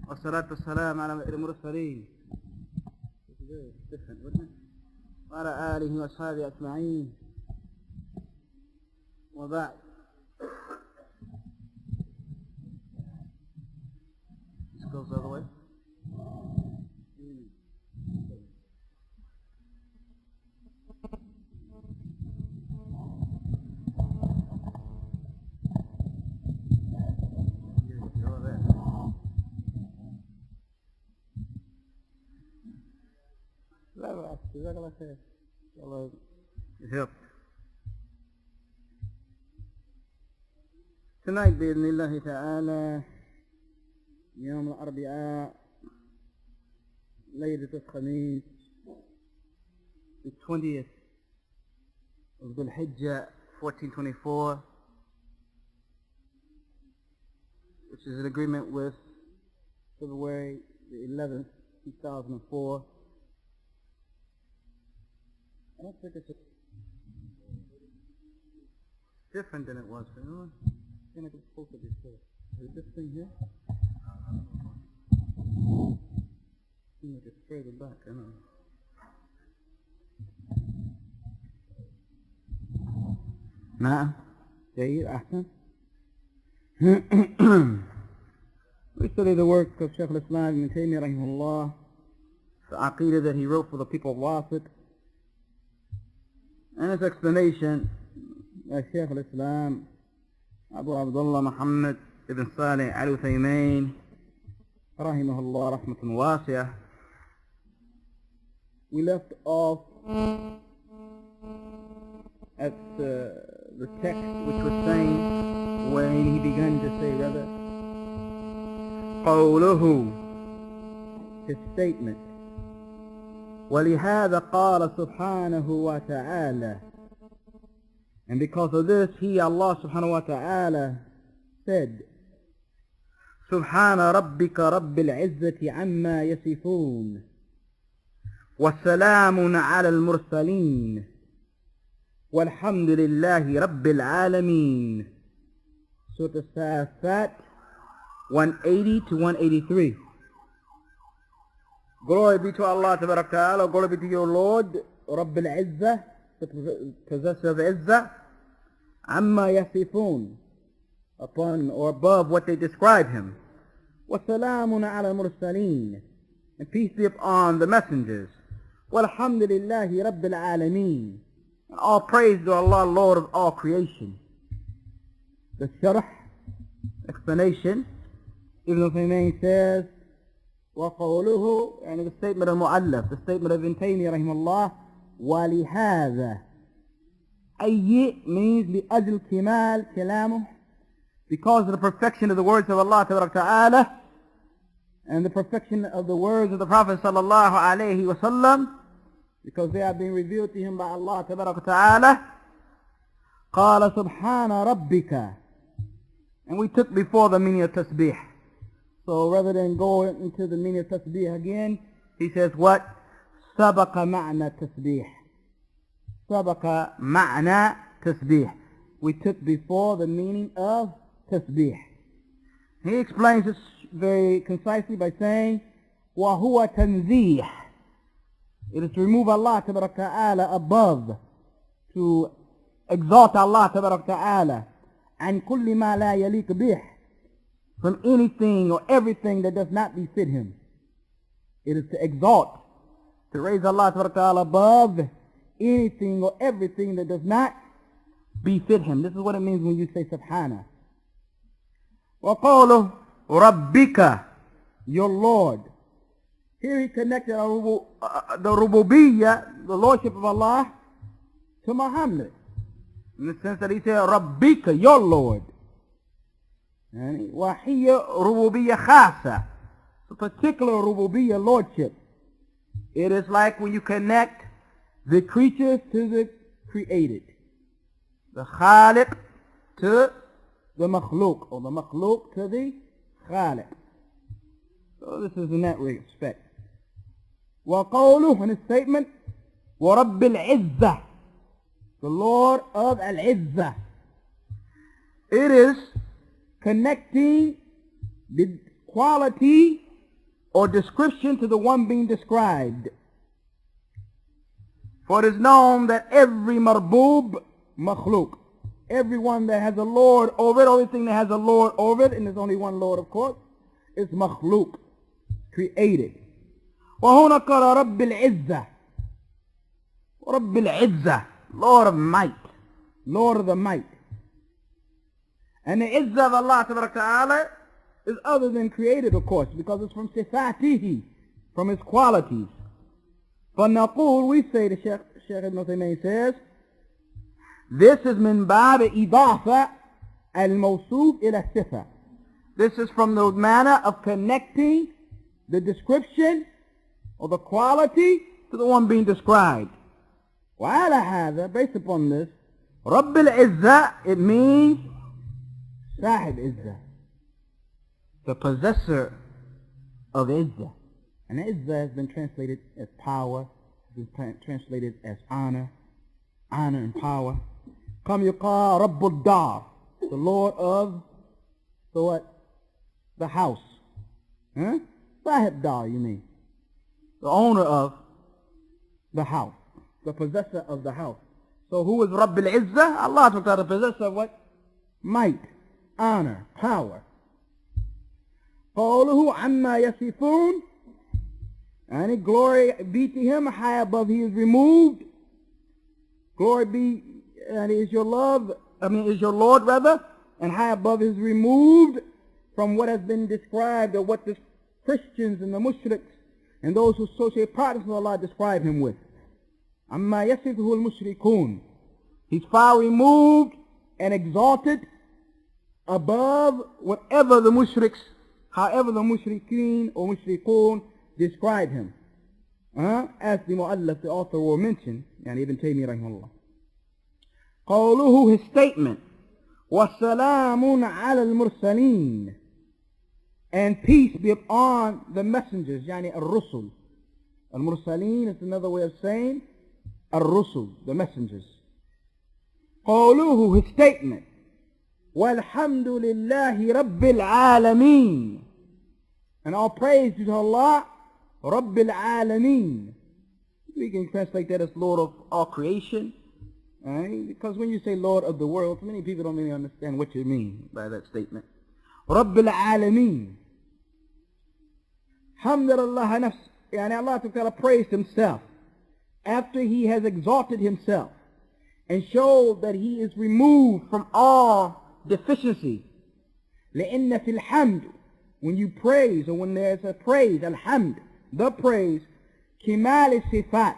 والصلاة والسلام على المرسلين وعلى آله وأصحابه أجمعين وبعد. This goes the other way. لا بأس، جزاك الله خير. الله يهب. Tonight بإذن الله تعالى يوم الأربعاء ليلة الخميس the 20th of Dhul Hijjah 1424, which is an agreement with February the 11th 2004. I don't think it's different than it was. I think it was supposed to be before. Is this thing here? Seems like it's further back. I don't know. نعم جيد أحسن. We study the work of Shaykh al-Islam Ibn Taymiyyah rahimahullah, the Aqidah that he wrote for the people of Wasit. And his explanation, Shaykh al-Islam Abu Abdullah Muhammad ibn Salih al-Uthaymin rahimahullah rahmatun wasi'ah. We left off at the text which was saying, when he began to say rather, قوله, his statement, وَلِهَذَا قَالَ سُبْحَانَهُ وَتَعَالَى, and because of this, he, Allah subhanahu wa ta'ala, said, سُبْحَانَ رَبِّكَ رَبِّ الْعِزَّةِ عَمَّا يَصِفُونَ وَالسَّلَامٌ عَلَى الْمُرْسَلِينَ وَالْحَمْدُ لِلَّهِ رَبِّ الْعَالَمِينَ. Surah As-Safat 180 to 183. Glory be to Allah Tabarak Ta'ala, glory be to your Lord, Rabb al-Izzah, the possessor of Izzah, Amma Yasifun, upon or above what they describe him. وَسَلَامٌ عَلَى الْمُرْسَلِينَ, and peace be upon the messengers. وَالْحَمْدُ لِلَّهِ رَبِّ الْعَالَمِينَ, and all praise to Allah, Lord of all creation. The Sharh, explanation, Ibn Uwais says, وقوله, and the statement of Mu'allaf, the statement of Ibn Taymiyyah rahimahullah, وَلِهَذَا, أي means لأجل كمال كلامه, because of the perfection of the words of Allah Ta'ala and the perfection of the words of the Prophet sallallahu alayhi wa sallam, because they are being revealed to him by Allah Ta'ala. قال سبحان ربك, and we took before the meaning of tasbih. So rather than go into the meaning of tasbih again, he says what? سبق معنى tasbih. سبق معنى tasbih. We took before the meaning of tasbih. He explains this very concisely by saying, وهو تنزيه. It is to remove Allah Ta'ala above, to exalt Allah Ta'ala, and كل ما لا يليق به, from anything or everything that does not befit him. It is to exalt, to raise Allah Ta'ala above anything or everything that does not befit him. This is what it means when you say Subhana. وَقَوْلُهُ رَبِّكَ, your Lord. Here he connected the rububiyyah, the lordship of Allah, to Muhammad, in the sense that he said Rabbika, your Lord. And وَهِيَ رُبُوبِيَّةٌ خَاصَّةٌ, a particular rububiyyah, lordship. It is like when you connect the creatures to the created, the Khaliq to the Makhluq, or the Makhluq to the Khaliq. So this is in that respect. وَقَوْلُهُ, in his statement, وَرَبِّ الْعِزَّةِ, the Lord of Al-Izzah. It is connecting the quality or description to the one being described. For it is known that every marboob, makhluk, everyone that has a Lord over it, only thing that has a Lord over it, and there's only one Lord of course, is makhluk, created. وهنا قال رب العزة, رب العزة, Lord of might, Lord of the might. And the izzah of Allah Ta'ala is other than created, of course, because it's from sifatihi, from his qualities. فنقول, we say, the Shaykh Ibn Taymiyyah says, this is من باب إضافة الموصوف إلى الصفة. This is from the manner of connecting the description or the quality to the one being described. وعلى هذا, based upon this, رب العزة, it means صاحب عزة, the possessor of Izzah. And Izzah has been translated as power, has been translated as honor, honor and power. Come yuqal Rabbul Dar, the Lord of the what? The house. Huh? Sahib Dar, you mean. The owner of the house, the possessor of the house. So who is Rabbil Izzah? Allah Ta'ala, the possessor of what? Might, honor, power. قوله عما يصفون, and glory be to him, high above he is removed. Glory be, and is your love, is your Lord rather, and high above is removed from what has been described, or what the Christians and the mushriks and those who associate partners with Allah describe him with. عما يصفه المشركون, he's far removed and exalted above whatever the mushriks, however the mushrikeen or mushrikun describe him. As the mu'allaf, the author, will mention, and Ibn Taymiyyah rahimahullah. قوله, his statement, وَالسَّلَامٌ عَلَى الْمُرْسَلِينَ, and peace be upon the messengers, يعني الرسل. Al-Mursaleen is another way of saying الرسل, the messengers. قوله, his statement, وَالْحَمْدُ لِلَّهِ رَبِّ الْعَالَمِينَ, and all praise to Allah, رَبِّ الْعَالَمِينَ. We can translate that as Lord of all creation, right? Because when you say Lord of the world, many people don't really understand what you mean by that statement. رَبِّ الْعَالَمِينَ. حَمْدَ اللَّهَ نَفْسِ, and Allah Ta'ala praised himself after he has exalted himself and showed that he is removed from all deficiency. لأن في الحمد, when you praise, or when there's a praise, alhamd, the praise, كمال الصفات,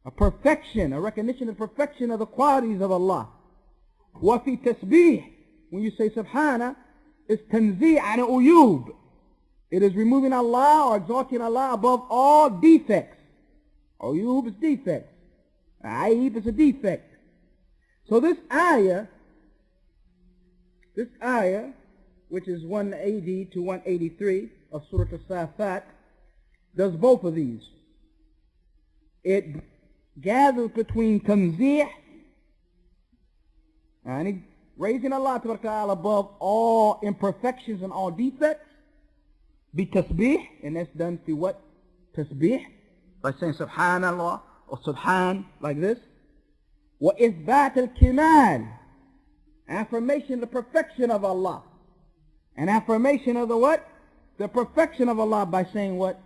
a perfection, a recognition of perfection of the qualities of Allah. وفي تسبيح, when you say subhana, it's tanzih عن uyub, it is removing Allah or exalting Allah above all defects. Uyub is defects, aib is a defect. So this ayah, which is 180 to 183 of Surah As-Safat, does both of these. It gathers between tanzih, and raising Allah Ta'ala above all imperfections and all defects, be tasbih, and that's done through what? Tasbih, by saying subhanallah or subhan, like this. Wa ithbat al-kimal, affirmation of the perfection of Allah, an affirmation of the what? The perfection of Allah by saying what?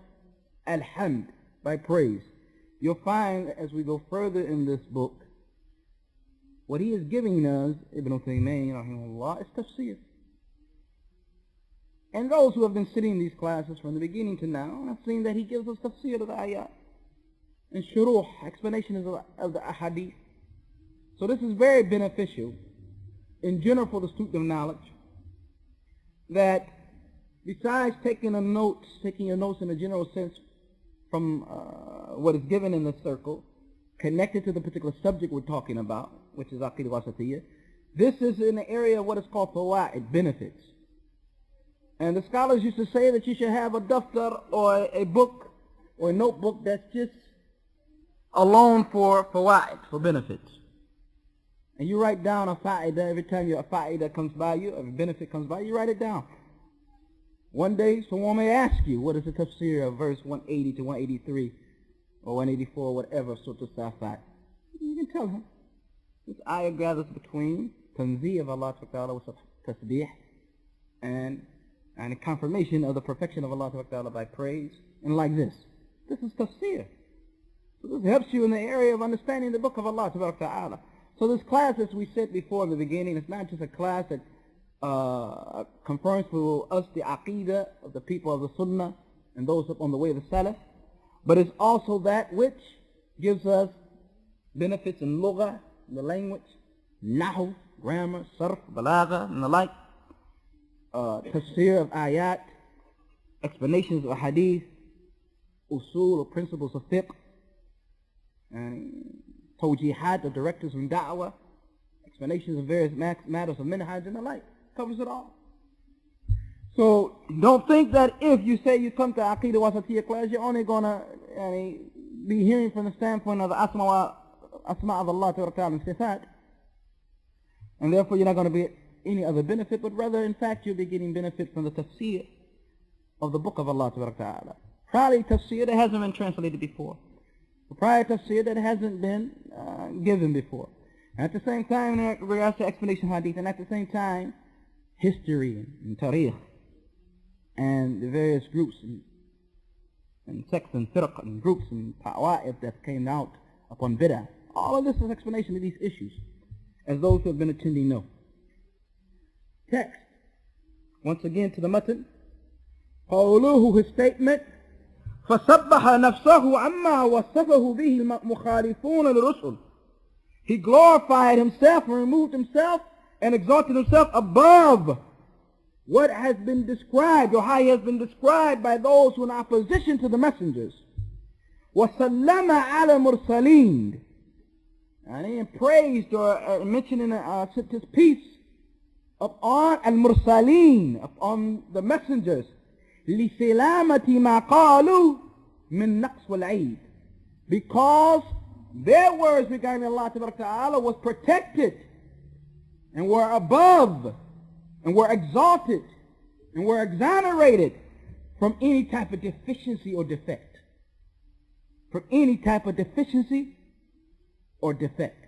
Alhamd, by praise. You'll find as we go further in this book, what he is giving us, Ibn Taymiyyah rahimahullah, is tafsir. And those who have been sitting in these classes from the beginning to now have seen that he gives us tafsir of the ayat and shuruh, explanations of the ahadith. So this is very beneficial in general for the student of knowledge, that besides taking your notes in a general sense from what is given in the circle, connected to the particular subject we're talking about, which is Aqidah Wasittiyah, this is in the area of what is called fawaid, benefits. And the scholars used to say that you should have a daftar or a book or a notebook that's just alone for fawaid, for benefits. And you write down a fa'idah every time a fa'idah comes by you, a benefit comes by you, write it down. One day someone may ask you, what is the tafsir of verse 180 to 183 or 184, whatever, Surah Al-Safat? You can tell him. This ayah gathers between tanzih of Allah Ta'ala with tasbih and a confirmation of the perfection of Allah Ta'ala by praise, and like this. This is tafsir. So this helps you in the area of understanding the book of Allah Ta'ala. So this class, as we said before in the beginning, it's not just a class that confirms for us the Aqidah of the people of the Sunnah and those up on the way of the Salaf, but it's also that which gives us benefits in lugha, the language, nahu, grammar, sarf, balagha, and the like, tafsir of ayat, explanations of hadith, usul or principles of fiqh, and tawjihat, the directives from da'wah, explanations of various matters of minhaj and the like. Covers it all. So don't think that if you say you come to Aqidah Wasittiyah class, you're only going to be hearing from the standpoint of the asma of Allah Ta'ala and sifat, and therefore you're not going to be any other benefit, but rather in fact you'll be getting benefit from the tafsir of the book of Allah Ta'ala. Probably tafsir that hasn't been translated before, or prior tafsir that hasn't been given before. And at the same time, in regards to explanation of hadith, and at the same time, history and tariq, and the various groups and sects and firq and groups and ta'wa'if that came out upon bid'ah. All of this is explanation of these issues, as those who have been attending know. Text. Once again to the matan. قوله, his statement, فَسَبَّحَ نَفْسَهُ عَمَّا وَصَفَهُ بِهِ الْمُخَالِفُونَ لِلرُّسُلِ. He glorified himself and removed himself and exalted himself above what has been described, or how he has been described by those who are in opposition to the messengers. وَسَلَّمَ عَلَى مُرْسَلِينَ. And he praised or mentioned in his peace upon al-mursaleen, upon the messengers, لِسِلَامَةِ مَا قَالُوا مِن نَقْصِ وَالْعِيدِ. Because their words regarding Allah Ta'ala was protected, and were above, and were exalted, and were exonerated from any type of deficiency or defect. From any type of deficiency or defect.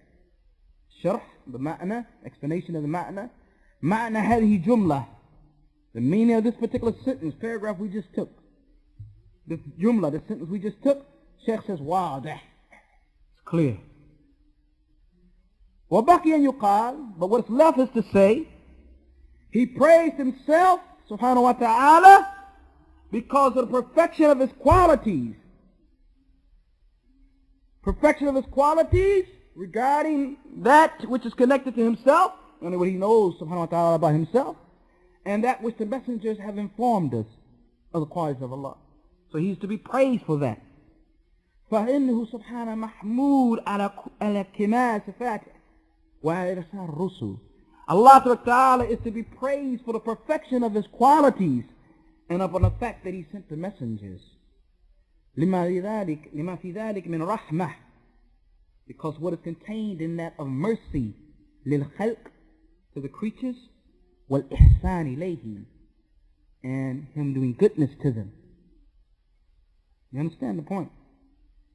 Sharh, the ma'na, explanation of the ma'na. Ma'na hadhi jumla. The meaning of this particular sentence, paragraph we just took. This jumla, the sentence we just took, Shaykh says, wadih. It's clear. وَبَقِيَ أَن يُقَال, but what's left is to say, he praised himself, subhanahu wa ta'ala, because of the perfection of his qualities. Perfection of his qualities regarding that which is connected to himself, only what he knows, subhanahu wa ta'ala, about himself, and that which the messengers have informed us of the qualities of Allah. So he's to be praised for that. فَإِنَّهُ سُبْحَانَهُ مَحْمُودٌ عَلَى كِمَالِ صِفَاتِهِ وَإِرْسَالِ الرُّسُلِ. Allah Ta'ala is to be praised for the perfection of his qualities and upon the fact that he sent the messengers. لِمَا فِي ذَلِكَ مِنْ رَحْمَةٍ. Because what is contained in that of mercy, لِلْخَلْقِ, to the creatures, وَالْإِحْسَانِ إِلَيْهِمْ, and him doing goodness to them. You understand the point?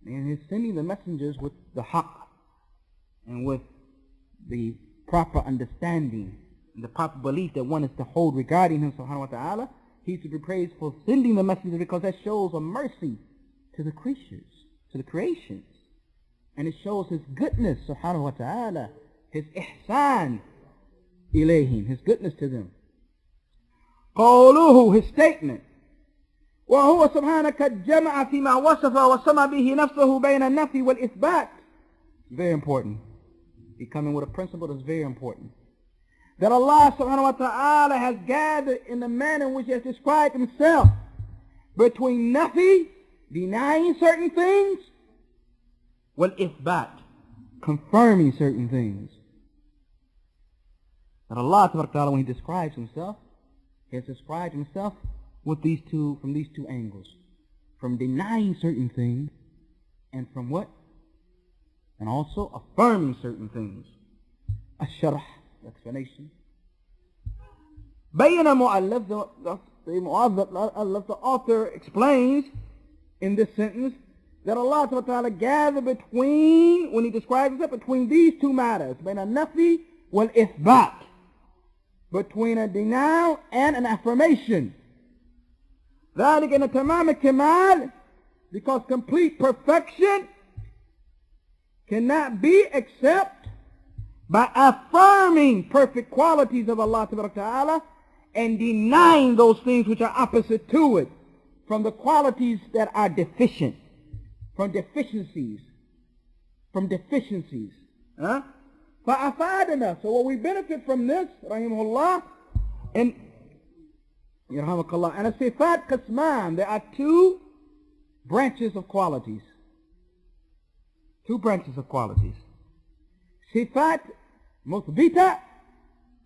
And he's sending the messengers with the haqq and with the proper understanding and the proper belief that one is to hold regarding him, subhanahu wa ta'ala. He's to be praised for sending the messengers, because that shows a mercy to the creatures, to the creations. And it shows his goodness, subhanahu wa ta'ala, his ihsan ilayhim, his goodness to them. قوله, his statement, وهو سبحانه قد جمع فيما وصف وسمى به نفسه بين النفي والإثبات. Very important. He coming with a principle that's very important. That Allah subhanahu wa ta'ala has gathered in the manner in which he has described himself between nafi, denying certain things, wal-ithbat, confirming certain things. That Allah subhanahu wa ta'ala, when he describes himself, he has described himself with these two, from these two angles. From denying certain things, and from what? And also affirming certain things. Ash-sharh, explanation. بين مؤلف, the the author explains in this sentence that Allah subhanahu wa ta'ala gathered between, when he describes it, between these two matters, between a nafi wal ithbat, between a denial and an affirmation. ذلك أن تمام الكمال, because complete perfection cannot be except by affirming perfect qualities of Allah ta'ala and denying those things which are opposite to it from the qualities that are deficient, from deficiencies. فأفادنا. So what we benefit from this, rahimahullah, and yarhamakallah, and a sifat qisman, there are two branches of qualities. Two branches of qualities. Sifat muthbita,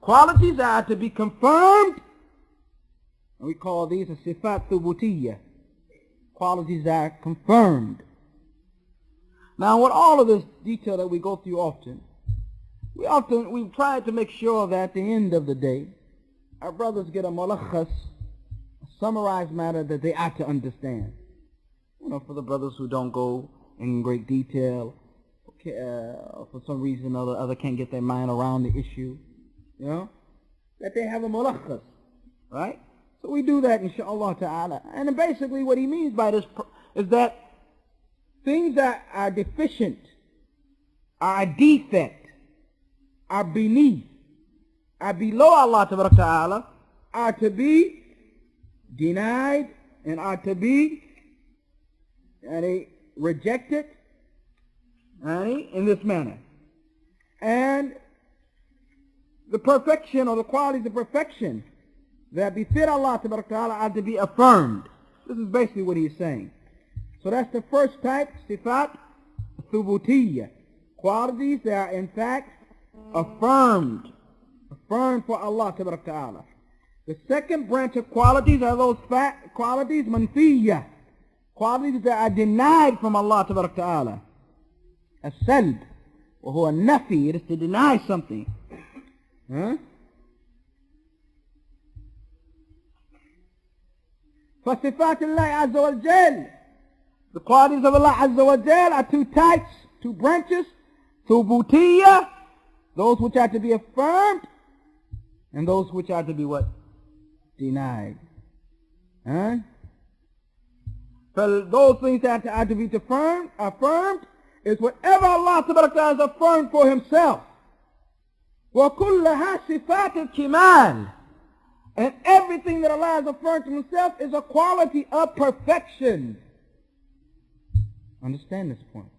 qualities that are to be confirmed, and we call these a sifat thubutiyyah, qualities that are confirmed. Now, with all of this detail that we go through often, we try to make sure that at the end of the day, our brothers get a mulakhas, a summarized matter that they ought to understand. For the brothers who don't go in great detail, for some reason or other can't get their mind around the issue, that they have a mulakhas, right? So we do that, inshaAllah ta'ala. And basically what he means by this is that things that are deficient, are a defect, are beneath, are below Allah ta'ala, are to be denied and are to be rejected in this manner. And the perfection or the qualities of perfection that befit Allah ta'ala are to be affirmed. This is basically what he's saying. So that's the first type, sifat thubutiyyah, qualities that are in fact affirmed for Allah ta'ala. The second branch of qualities are those qualities manfiyyah, qualities that are denied from Allah ta'ala. As-salb, wa huwa nafi, it is to deny something. فصفات الله عز وجل, the qualities of Allah Azza wa Jal are two types, two branches. Thubutiyyah, those which are to be affirmed, and those which are to be what? Denied. So those things that are to be affirmed is whatever Allah subhanahu wa ta'ala has affirmed for himself. وَكُلَّهَا صِفَاتِ الْكِمَالِ, and everything that Allah has affirmed to himself is a quality of perfection. Understand this point.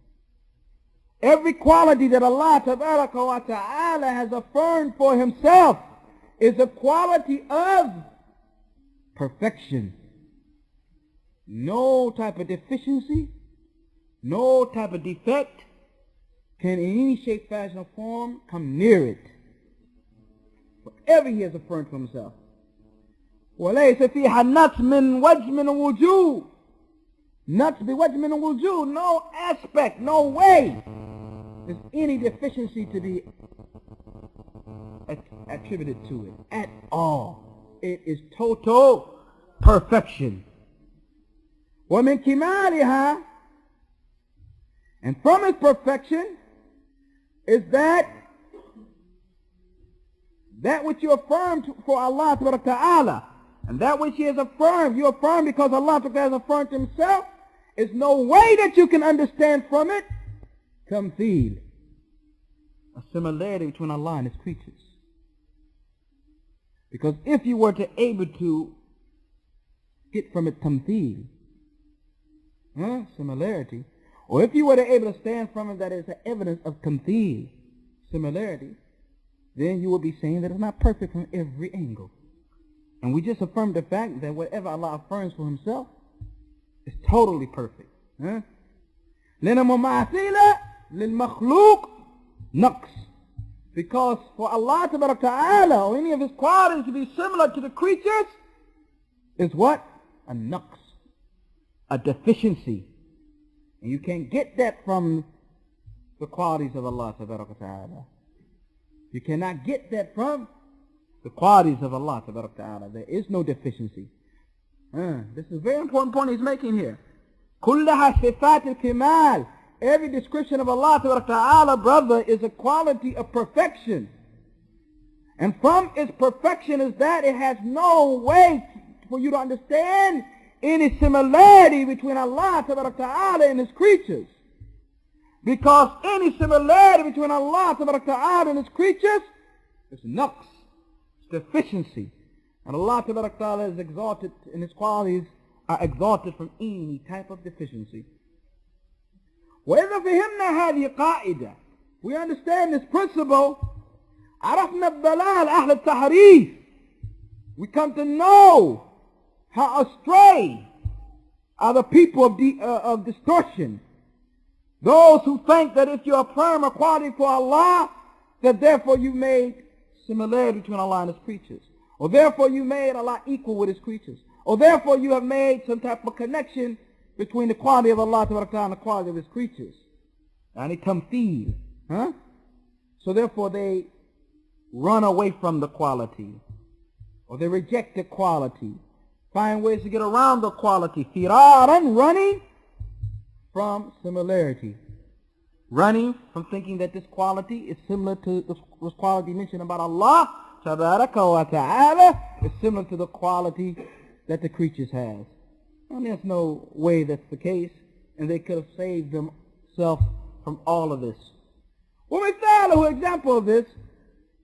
Every quality that Allah ta'ala has affirmed for himself is a quality of perfection. No type of deficiency, no type of defect can in any shape, fashion, or form come near it. Whatever he has affirmed for himself. وَلَيْسَ فِيهَا نَقْصٌ مِنْ وَجْهٍ مِنْ وُجُوهٍ, not بِوَجْهٍ مِنْ وُجُوهٍ, no aspect, no way is any deficiency to be attributed to it at all. It is total perfection. وَمِنْ كِمَالِهَا, and from its perfection is that which you affirmed for Allah ta'ala, and that which he has affirmed, you affirm because Allah has affirmed himself. Is no way that you can understand from it tamtheel, a similarity between Allah and his creatures. Because if you were to able to get from it tamtheel, similarity, or if you were to able to stand from it that is the evidence of tamtheel, similarity, then you would be saying that it's not perfect from every angle. And we just affirmed the fact that whatever Allah affirms for himself is totally perfect. لَنَ مُمَاثِلَ لِلْمَخْلُوقِ نَقْص. Because for Allah ta'ala or any of his qualities to be similar to the creatures is what? A naqs, a deficiency. And you can't get that from the qualities of Allah ta'ala. You cannot get that from the qualities of Allah ta'ala. There is no deficiency. This is a very important point he's making here. كلها صفات الكمال. Every description of Allah Ta'ala, brother, is a quality of perfection. And from its perfection is that it has no way for you to understand any similarity between Allah Ta'ala and His creatures. Because any similarity between Allah Ta'ala and His creatures is naqs, it's deficiency. And Allah Ta'ala is exalted, and His qualities are exalted from any type of deficiency. وإذا فهمنا هذه قاعدة, we understand this principle, عرفنا الضلال أهل التحريف. We come to know how astray are the people of distortion. Those who think that if you affirm a quality for Allah, that therefore you made similarity between Allah and His creatures. Or therefore you made Allah equal with His creatures. Or therefore you have made some type of connection between the quality of Allah and the quality of His creatures. And it tamtheel. So therefore they run away from the quality. Or they reject the quality. Find ways to get around the quality. Firaran, running from similarity. Running from thinking that this quality is similar to this quality mentioned about Allah Tabaraka wa Ta'ala is similar to the quality that the creatures have. And there's no way that's the case, and they could have saved themselves from all of this. ومثاله, example of this,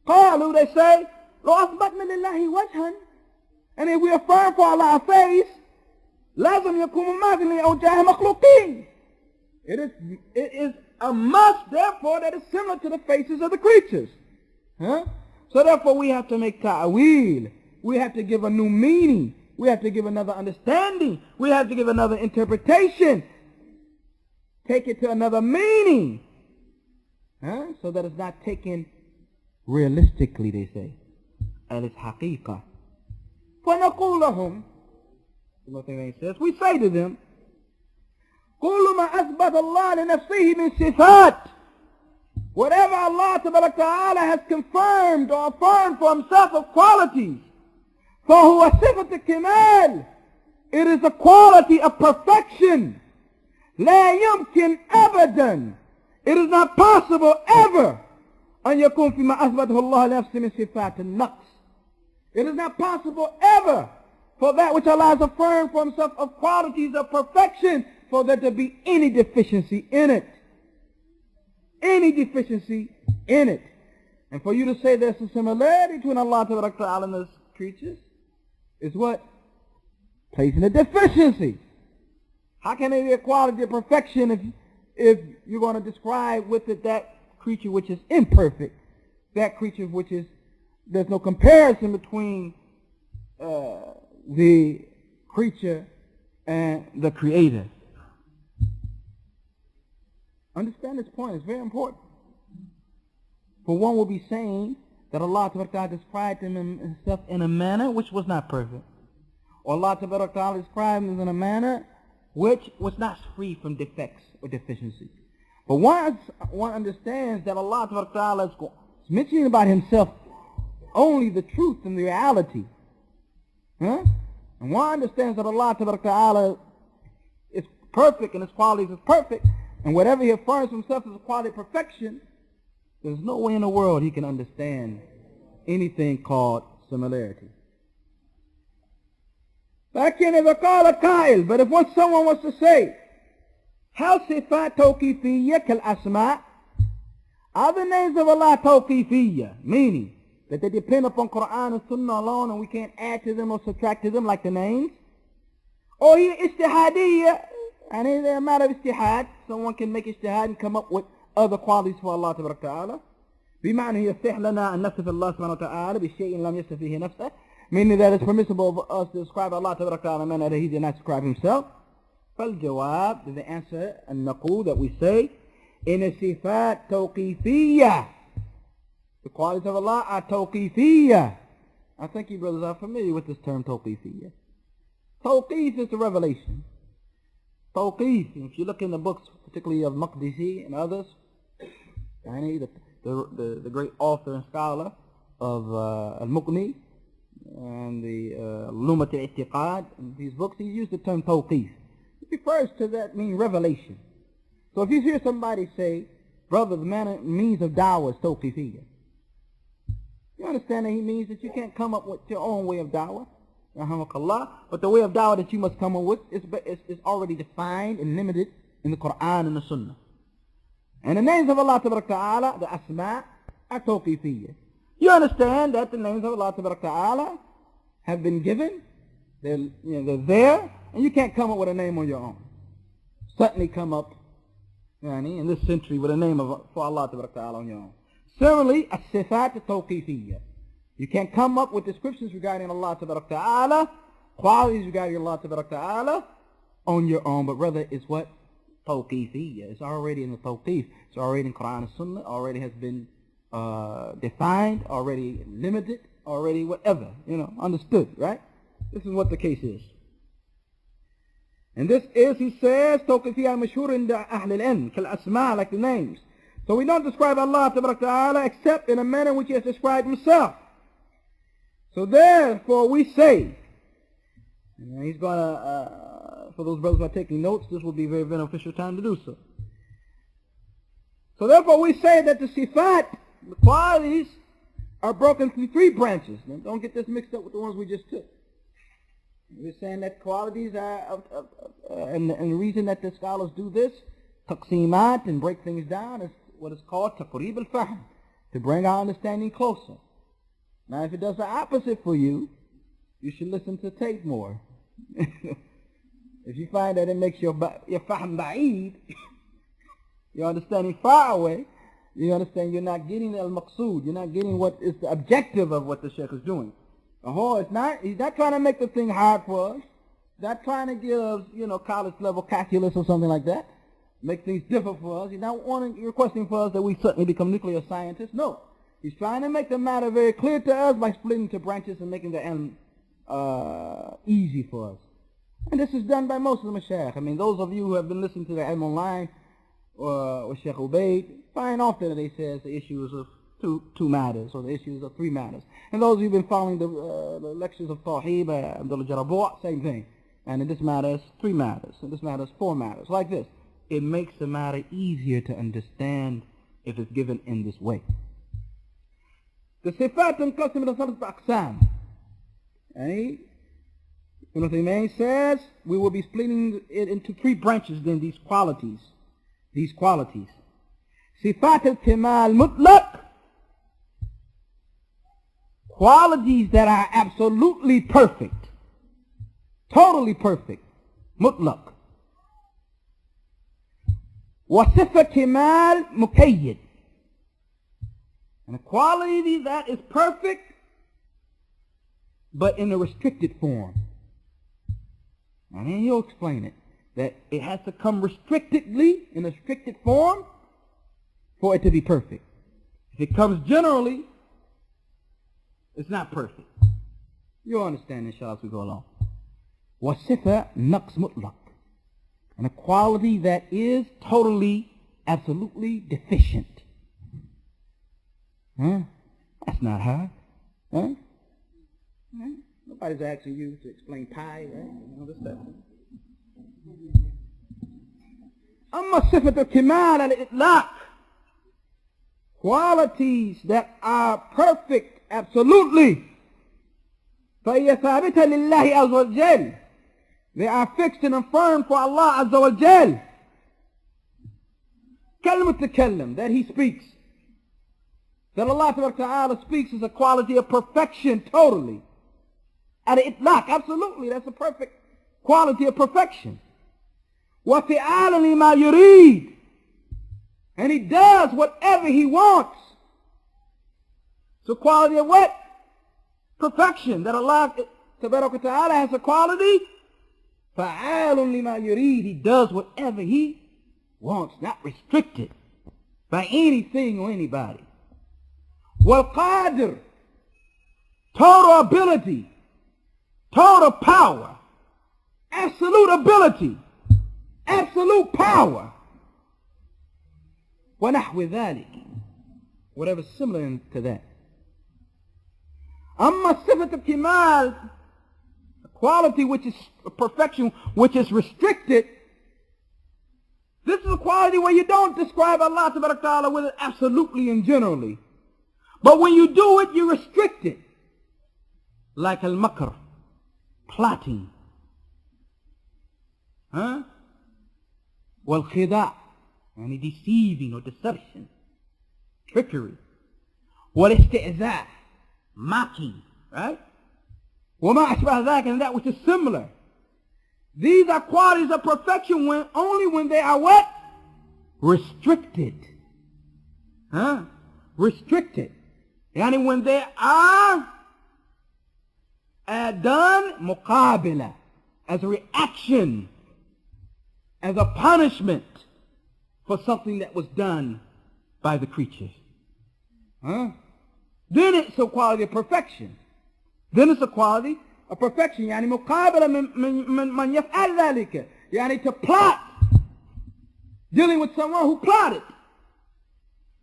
قالوا, they say, لو أثبتنا لله وجها, and if we affirm for Allah a face, لازم يكون مماثلا لأوجاه مخلوقين. It is a must, therefore, that is similar to the faces of the creatures. So therefore we have to make ta'wil. We have to give a new meaning. We have to give another understanding. We have to give another interpretation. Take it to another meaning. So that it's not taken realistically, they say. And it's haqiqah. فَنَقُولُ لَهُمْ, we say to them, كل ما أثبت الله لنفسه من صفات, whatever Allah Ta'ala has confirmed or affirmed for Himself of qualities, فهو صفة الكمال, it is a quality of perfection. لا يمكن أبدا, it is not possible ever أن يكون فيما أثبته الله لنفسه من صفات النقص. It is not possible ever for that which Allah has affirmed for Himself of qualities of perfection, for there to be any deficiency in it. Any deficiency in it. And for you to say there's a similarity between Allah Ta'ala and His creatures is what? Placing a deficiency. How can there be a quality of perfection if you're going to describe with it that creature which is imperfect, that creature which is, there's no comparison between the creature and the Creator. Understand this point, it's very important. For one will be saying that Allah Ta'ala described Himself in a manner which was not perfect. Or Allah Ta'ala described Him in a manner which was not free from defects or deficiencies. But one understands that Allah Ta'ala is mentioning about Himself only the truth and the reality. And one understands that Allah Ta'ala is perfect and His qualities is perfect. And whatever He affirms Himself as a quality of perfection, there's no way in the world he can understand anything called similarity. لكن إذا قال قائل, but if someone wants to say, هل صفات توقيفية كالأسماء? Are the names of Allah توقيفية, meaning that they depend upon Quran and Sunnah alone and we can't add to them or subtract to them like the names? Or هي اجتهادية, and it's a matter of ijtihad, someone can make ijtihad and come up with other qualities for Allah Ta'ala. بمعنى يصح لنا أن نصف الله سبحانه وتعالى بشيء لم يصف فيه نفسه, meaning that it's permissible for us to describe Allah Ta'ala in a manner that He did not describe Himself. فالجواب, the answer, and naqul, that we say, in الصفات توقيفية, the qualities of Allah are توقيفية. I think you brothers are familiar with this term توقيفية. توقيف is the revelation. توقيف, if you look in the books, particularly of Maqdisi and others, the great author and scholar of Al-Muqni, and the Lumat al-I'tiqad, in these books, he used the term tawqif. It refers to that mean revelation. So if you hear somebody say, brother, the means of da'wah is tawqifiyya, you understand that he means that you can't come up with your own way of da'wah, rahamakallah, but the way of da'wah that you must come up with is already defined and limited in the Quran and the Sunnah. And the names of Allah Ta'ala, the asma', are tawqifiyya. You understand that the names of Allah Ta'ala have been given, they're there, and you can't come up with a name on your own. Certainly come up in this century with a name for Allah Ta'ala on your own. Similarly, as-sifat tawqifiyya. You can't come up with descriptions regarding Allah Ta'ala, qualities regarding Allah Ta'ala on your own, but rather it's what? Tawqifiyya. It's already in the tawqif. It's already in Quran and Sunnah, already has been defined, already limited, already whatever, understood, right? This is what the case is. And this is, he says, tawqifiyya al-mashhur inda ahl al-ilm, kal-asma', like the names. So we don't describe Allah Ta'ala except in a manner in which he has described himself. So therefore we say, and he's going to, for those brothers who are taking notes, this will be a very beneficial time to do so. So therefore we say that the sifat, the qualities, are broken into 3 branches. Now, don't get this mixed up with the ones we just took. We're saying that qualities are, and the reason that the scholars do this, taqsimat, and break things down, is what is called taqrib al-fahm, to bring our understanding closer. Now if it does the opposite for you, you should listen to tape more. If you find that it makes your fahm ba'id, your understanding far away, you understand you're not getting al-maqsood, you're not getting what is the objective of what the Sheikh is doing. He's not trying to make the thing hard for us. He's not trying to give, college level calculus or something like that. Make things different for us. He's not requesting for us that we suddenly become nuclear scientists. No. He's trying to make the matter very clear to us by splitting into branches and making the ilm easy for us. And this is done by most of the mashayikh. I mean, those of you who have been listening to the ilm online, or Sheikh Ubaid, find often that he says the issues of two matters, or the issues of 3 matters. And those who've been following the lectures of Tawheed by Abdullah Jarabu', same thing. And in this matter is 3 matters, and this matter is 4 matters, like this. It makes the matter easier to understand if it's given in this way. The sifat تنقسم إلى 3 أقسام. Ibn Taymiyyah says we will be splitting it into 3 branches then, these qualities. Sifat al-kamal mutlaq, qualities that are absolutely perfect, totally perfect, mutlaq. Wasifa kamal muqayyad, and a quality that is perfect but in a restricted form. And then he'll explain it, that it has to come restrictedly, in a restricted form, for it to be perfect. If it comes generally, it's not perfect. You'll understand, inshallah, as we go along. Wasifa naqs mutlaq, and a quality that is totally, absolutely deficient. That's not hard. Nobody's asking you to explain pi, right? All this stuff. Amma sifat al-kamal al-itlaq, qualities that are perfect, absolutely. فَهِيَ ثَابِتَةً لِلَّهِ عَزَّ وَجَلَّ, they are fixed and affirmed for Allah Azza wa Jal. كَالْمُتَكَلِّمْ, that he speaks. That Allah Ta'ala speaks is a quality of perfection totally. Al-itlaq, absolutely, that's a perfect quality of perfection. وَفِعَالًا لِمَا يُرِيد, and he does whatever he wants. So quality of what? Perfection. That Allah Ta'ala has a quality. فَعَالٌ لِمَا يُرِيد, he does whatever he wants, not restricted by anything or anybody. وَالْقَادِرُ, total ability, total power, absolute ability, absolute power. وَنَحْوِ ذَلِكَ, whatever similar to that. أما صفة الكمال, a quality which is perfection, which is restricted, this is a quality where you don't describe Allah Ta'ala with it absolutely and generally. But when you do it, you restrict it. Like al-makr, plotting. Wal-khida', and deceiving or deception, trickery. Wal-isti'za', mocking, right? وَمَا أَشْبَهَ ذَلِكَ, and that which is similar. These are qualities of perfection only when they are what? Restricted. Restricted. Yani when they are done muqabila, as a reaction, as a punishment for something that was done by the creatures. Then it's a quality of perfection. Then it's a quality of perfection. يعني مقابلة من يفعل ذلك. يعني to plot, dealing with someone who plotted.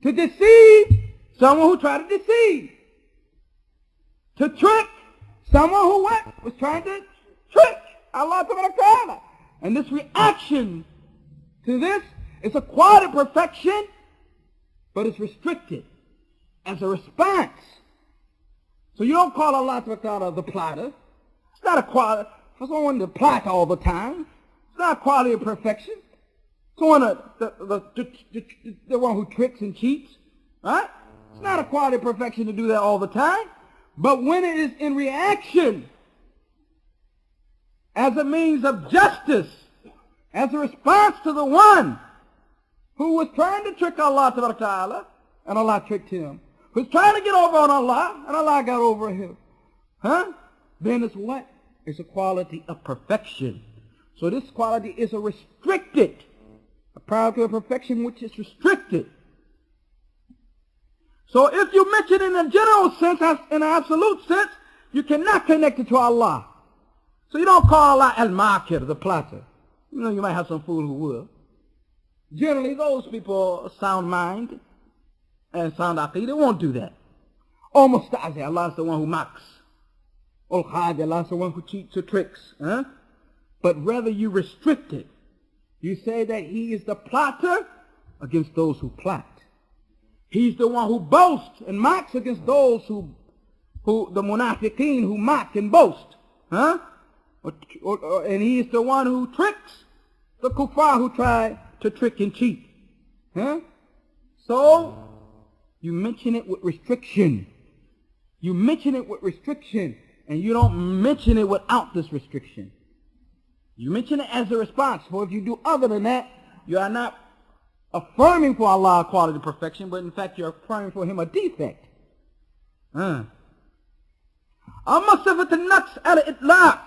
To deceive, someone who tried to deceive. To trick, someone who was trying to trick Allah Ta'ala. And this reaction to this is a quality of perfection, but it's restricted as a response. So you don't call Allah Ta'ala the plotter. It's not a quality for someone to plot all the time. It's not a quality of perfection. Someone the one who tricks and cheats, right? It's not a quality of perfection to do that all the time. But when it is in reaction, as a means of justice, as a response to the one who was trying to trick Allah Ta'ala, and Allah tricked him, who's trying to get over on Allah, and Allah got over him, then it's what? It's a quality of perfection. So this quality is a restricted, a quality of perfection which is restricted. So if you mention it in a general sense, in an absolute sense, you cannot connect it to Allah. So you don't call Allah al-makir, the plotter. You know, you might have some fool who will. Generally, those people, sound mind and sound Aqidah, won't do that. Al-Musta'zi, Allah is the one who mocks. Al-Khadi, Allah is the one who cheats or tricks. But rather you restrict it. You say that he is the plotter against those who plot. He's the one who boasts and mocks against those who the munafiqeen who mock and boast. And he is the one who tricks the kuffar who try to trick and cheat. So, you mention it with restriction. You mention it with restriction, and you don't mention it without this restriction. You mention it as a response. For if you do other than that, you are not affirming for Allah a quality of perfection, but in fact you're affirming for him a defect. أما صفة النقص على الإطلاق,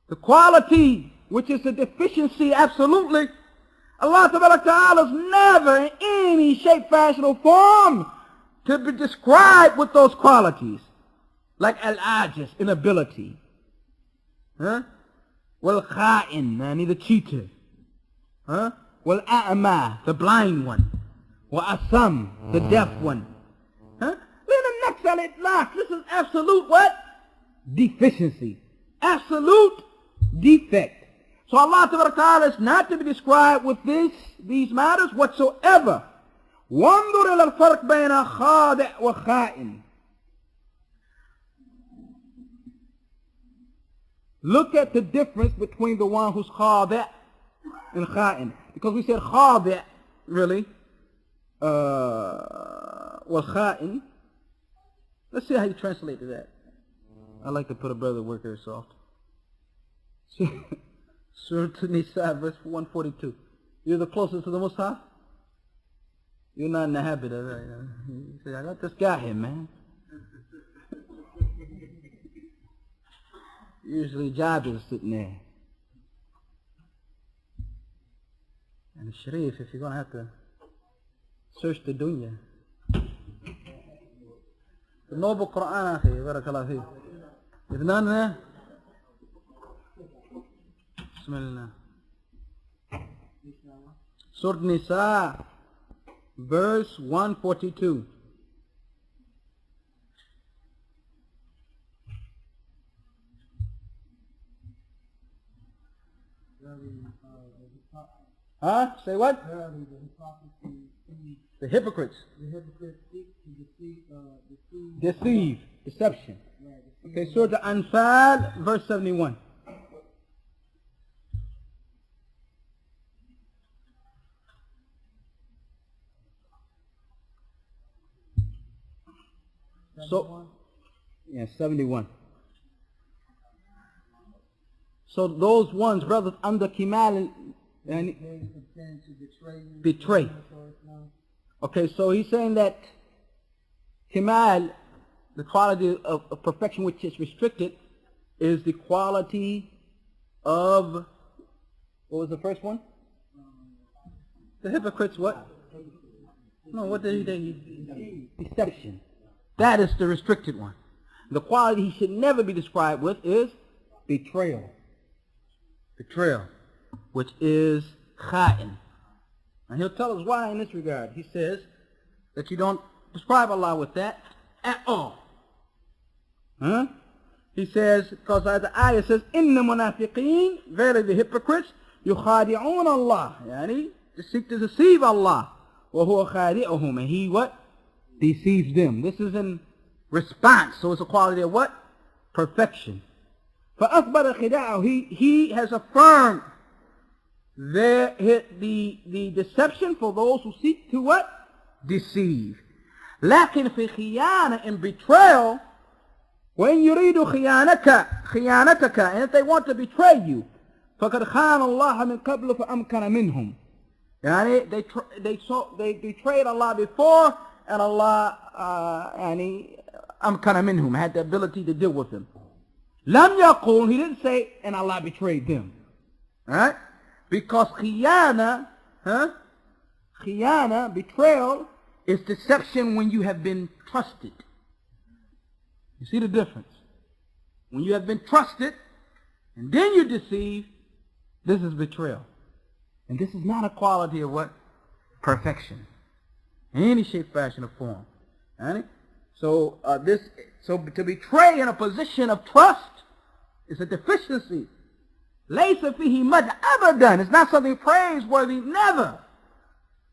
the quality which is a deficiency absolutely, Allah Ta'ala is never in any shape, fashion, or form to be described with those qualities. Like al-ajiz, inability. Wal-kha'in, the cheater. Wal-a'ma, the blind one. Wa-asam, the deaf one. This is absolute what? Deficiency. Absolute defect. So Allah Ta'ala is not to be described with these matters whatsoever. وانظر إلى الفرق بين خادع وخائن. Look at the difference between the one who's khadi' and kha'in. Because we said khadi' really, kha'in. Let's see how you translate that. I like to put a brother work here soft. Surah Nisa, verse 142. You're the closest to the Mus'haf? You're not in the habit of it. You say, I got this guy here, man. Usually Jabir is sitting there. And the Sharif, if you're going to have to search the dunya. The noble Quran, akhi, barakallah fi. If none there, Bismillah. Surah Nisa, verse 142. Huh? Say what? The hypocrites. Deceive. Deception. Okay, Surah Al-Anfal, verse 71. So, yeah, 71. So those ones, brothers, under Kimal and betray. Okay, so he's saying that Kimal, the quality of perfection which is restricted, is the quality of, what was the first one? The hypocrites what? No, what did he deception. That is the restricted one. The quality he should never be described with is betrayal. Betrayal, which is kha'in. And he'll tell us why in this regard. He says that you don't describe Allah with that at all. Huh? He says, because the ayah says, إِنَّ مُنَافِقِينَ, verily the hypocrites, يُخَادِعُونَ Allah. Yani, they seek to deceive Allah. وَهُوَ خَادِعُهُمْ. And he what? Deceives them. This is in response. So it's a quality of what? Perfection. فَأَثْبَتَ خِدَاعَهُ. He has affirmed the deception for those who seek to what? Deceive. لكن في خيانة, in betrayal, when يريد خيانتك, and if they want to betray you, فقد خان الله من قبل فأمكن منهم. Yani they betrayed Allah before, and Allah أمكن منهم, had the ability to deal with them. لم يقول, he didn't say, and Allah betrayed them. Alright? Because khiyana, betrayal, is deception when you have been trusted. You see the difference? When you have been trusted, and then you deceive, this is betrayal. And this is not a quality of what? Perfection. In any shape, fashion, or form. Right? So to betray in a position of trust is a deficiency. لَيْسَ فِيهِ مَدْ أَبَدًا. It's not something praiseworthy, never.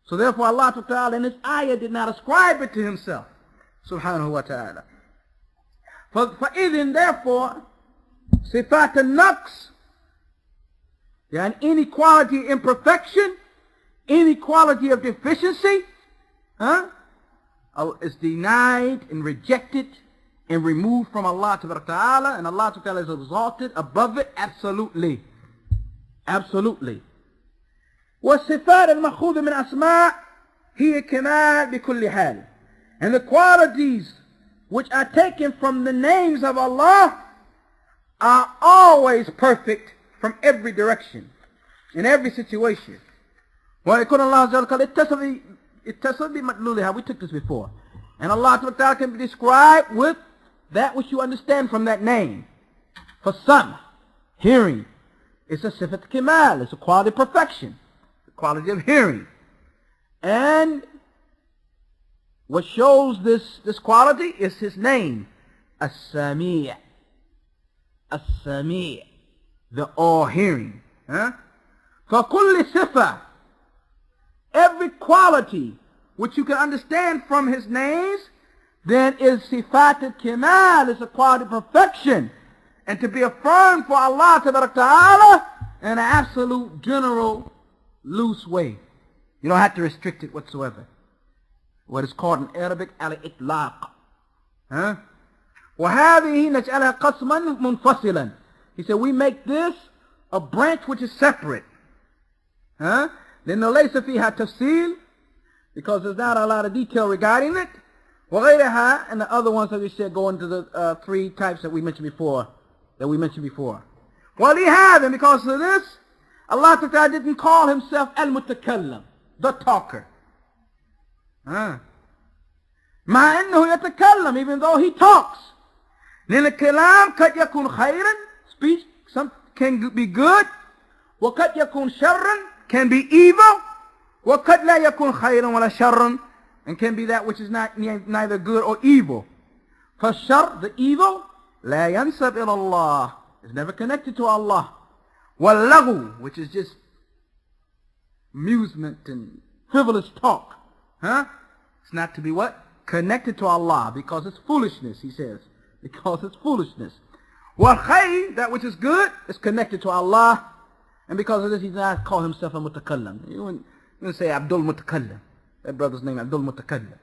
So therefore Allah Ta'ala in this ayah did not ascribe it to himself. Subhanahu wa ta'ala. فَإِذٍ therefore, صِفَاتَ النَّقْص, and any quality of imperfection, any quality of deficiency, is denied and rejected and removed from Allah Ta'ala, and Allah Ta'ala is exalted above it absolutely. Absolutely. والصفات المأخوذة من أسماء هي كمال بكل حال. And the qualities which are taken from the names of Allah are always perfect from every direction, in every situation. ويكون الله عز وجل اتصل بمدلولها. We took this before. And Allah Ta'ala can be described with that which you understand from that name. For some, hearing is a sifat kimal, it's a quality of perfection, the quality of hearing. And what shows this quality is his name, As-Sami'. As-Sami', the all-hearing. فَكُلِّ صِفَةٍ, every quality which you can understand from his names, then is sifat al-kimal, is a quality of perfection, and to be affirmed for Allah Ta'ala in an absolute, general, loose way. You don't have to restrict it whatsoever. What is called in Arabic al-itlaq. وَهَذِهِ نَجْعَلَهَا قَسْمًا مُنْفَصِلًا. He said, we make this a branch which is separate. لَأَنَّ لَيْسَ فِيهَا تَفْصِيل, because there's not a lot of detail regarding it. وَغَيْرَهَا, and the other ones that we said go into the three types that we mentioned before. وَلِهَذَا, and because of this, Allah Ta'ala didn't call himself al-mutakallam, the talker. مع أنه يتكلم, even though he talks. لأن الكلام قد يكون خيرا, speech can be good, وقد يكون شرا, can be evil, وقد لا يكون خيرا ولا شرا, and can be that which is neither good or evil. فالشر, the evil, لا ينسب إلى الله, is never connected to Allah. Wallagu, which is just amusement and frivolous talk. It's not to be what? Connected to Allah, because it's foolishness, he says. Because it's foolishness. Wal khayr, that which is good, is connected to Allah. And because of this, he does not call himself a mutakallim. You wouldn't say Abdul Mutakallim. That brother's name, Abdul Mutakallim.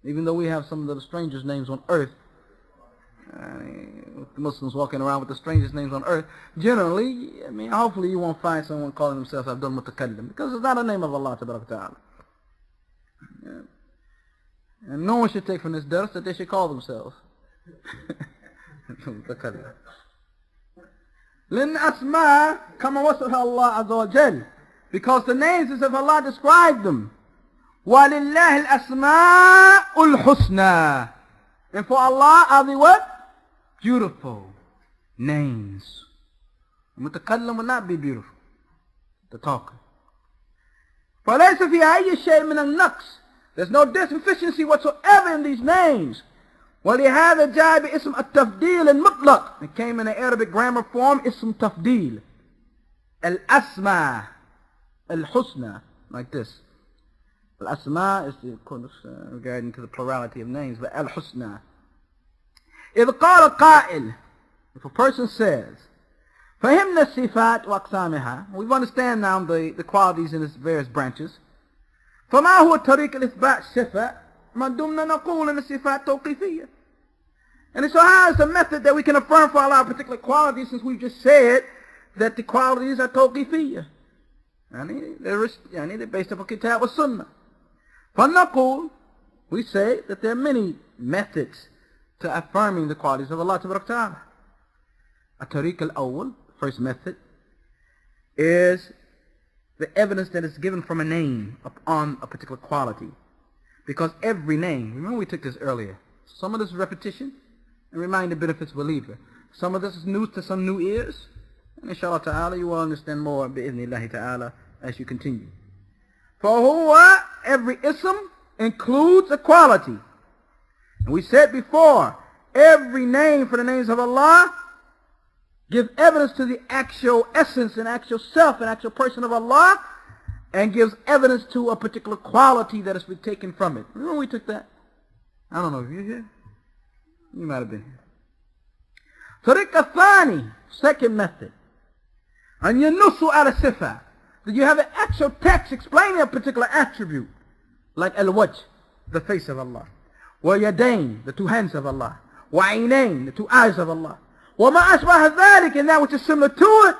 Even though we have some of the strangest names on earth, the Muslims walking around with the strangest names on earth, generally, hopefully you won't find someone calling themselves Abdul Mutakallim, because it's not a name of Allah Ta'ala. And no one should take from this dars that they should call themselves Mutakallim. لأن أسماء كما وصفها الله عز وجل, because the names as if Allah described them. وَلِلَّهِ الْأَسْمَاءُ الْحُسْنَى, and for Allah are the what? Beautiful names. Mutakallim will not be beautiful, the talker. فَلَيْسَ فِيهَا أَيُّ شَيْءٍ مِنَ النَّقْصِ, there's no deficiency whatsoever in these names. وَلِهَذَا جَاءَ بِاسْمِ التَّفْدِيلِ الْمُطْلَقِ, it came in the Arabic grammar form, ism tafdeel. Al-asma, al-husna, like this. Al-asma is regarding to the plurality of names, but al-husna. إِذْ قَالَ قَائِلٌ, if a person says, فَهِمْنَا الصِّفَاتِ وَأَقْسَامِهَا, we understand now the qualities in its various branches. فَمَا هُوَ طَرِيقُ الْإِثْبَاتِ صِفَةٍ ما دمنا نقول ان الصفات توقيفية. And so how is the method that we can affirm for Allah a particular quality, since we've just said that the qualities are توقيفية? They're based upon Kitab wa Sunnah. فنقول, we say that there are many methods to affirming the qualities of Allah Ta'ala. الطريق الأول, first method, is the evidence that is given from a name upon a particular quality. Because every name, remember we took this earlier, some of this is repetition, and remind the benefits believer. Some of this is news to some new ears, and inshallah ta'ala you will understand more bi'idhnillahi ta'ala as you continue. For huwa, every ism includes a quality. And we said before, every name for the names of Allah gives evidence to the actual essence and actual self and actual person of Allah, and gives evidence to a particular quality that has been taken from it. Remember we took that? I don't know if you're here. You might have been here. Tariq Thani, second method. And yanusu ala sifa, that you have an actual text explaining a particular attribute, like al-wajh, the face of Allah, wa yadayn, the two hands of Allah, wa aynayn, the two eyes of Allah, wa ma ashbaha dhalik, and that which is similar to it,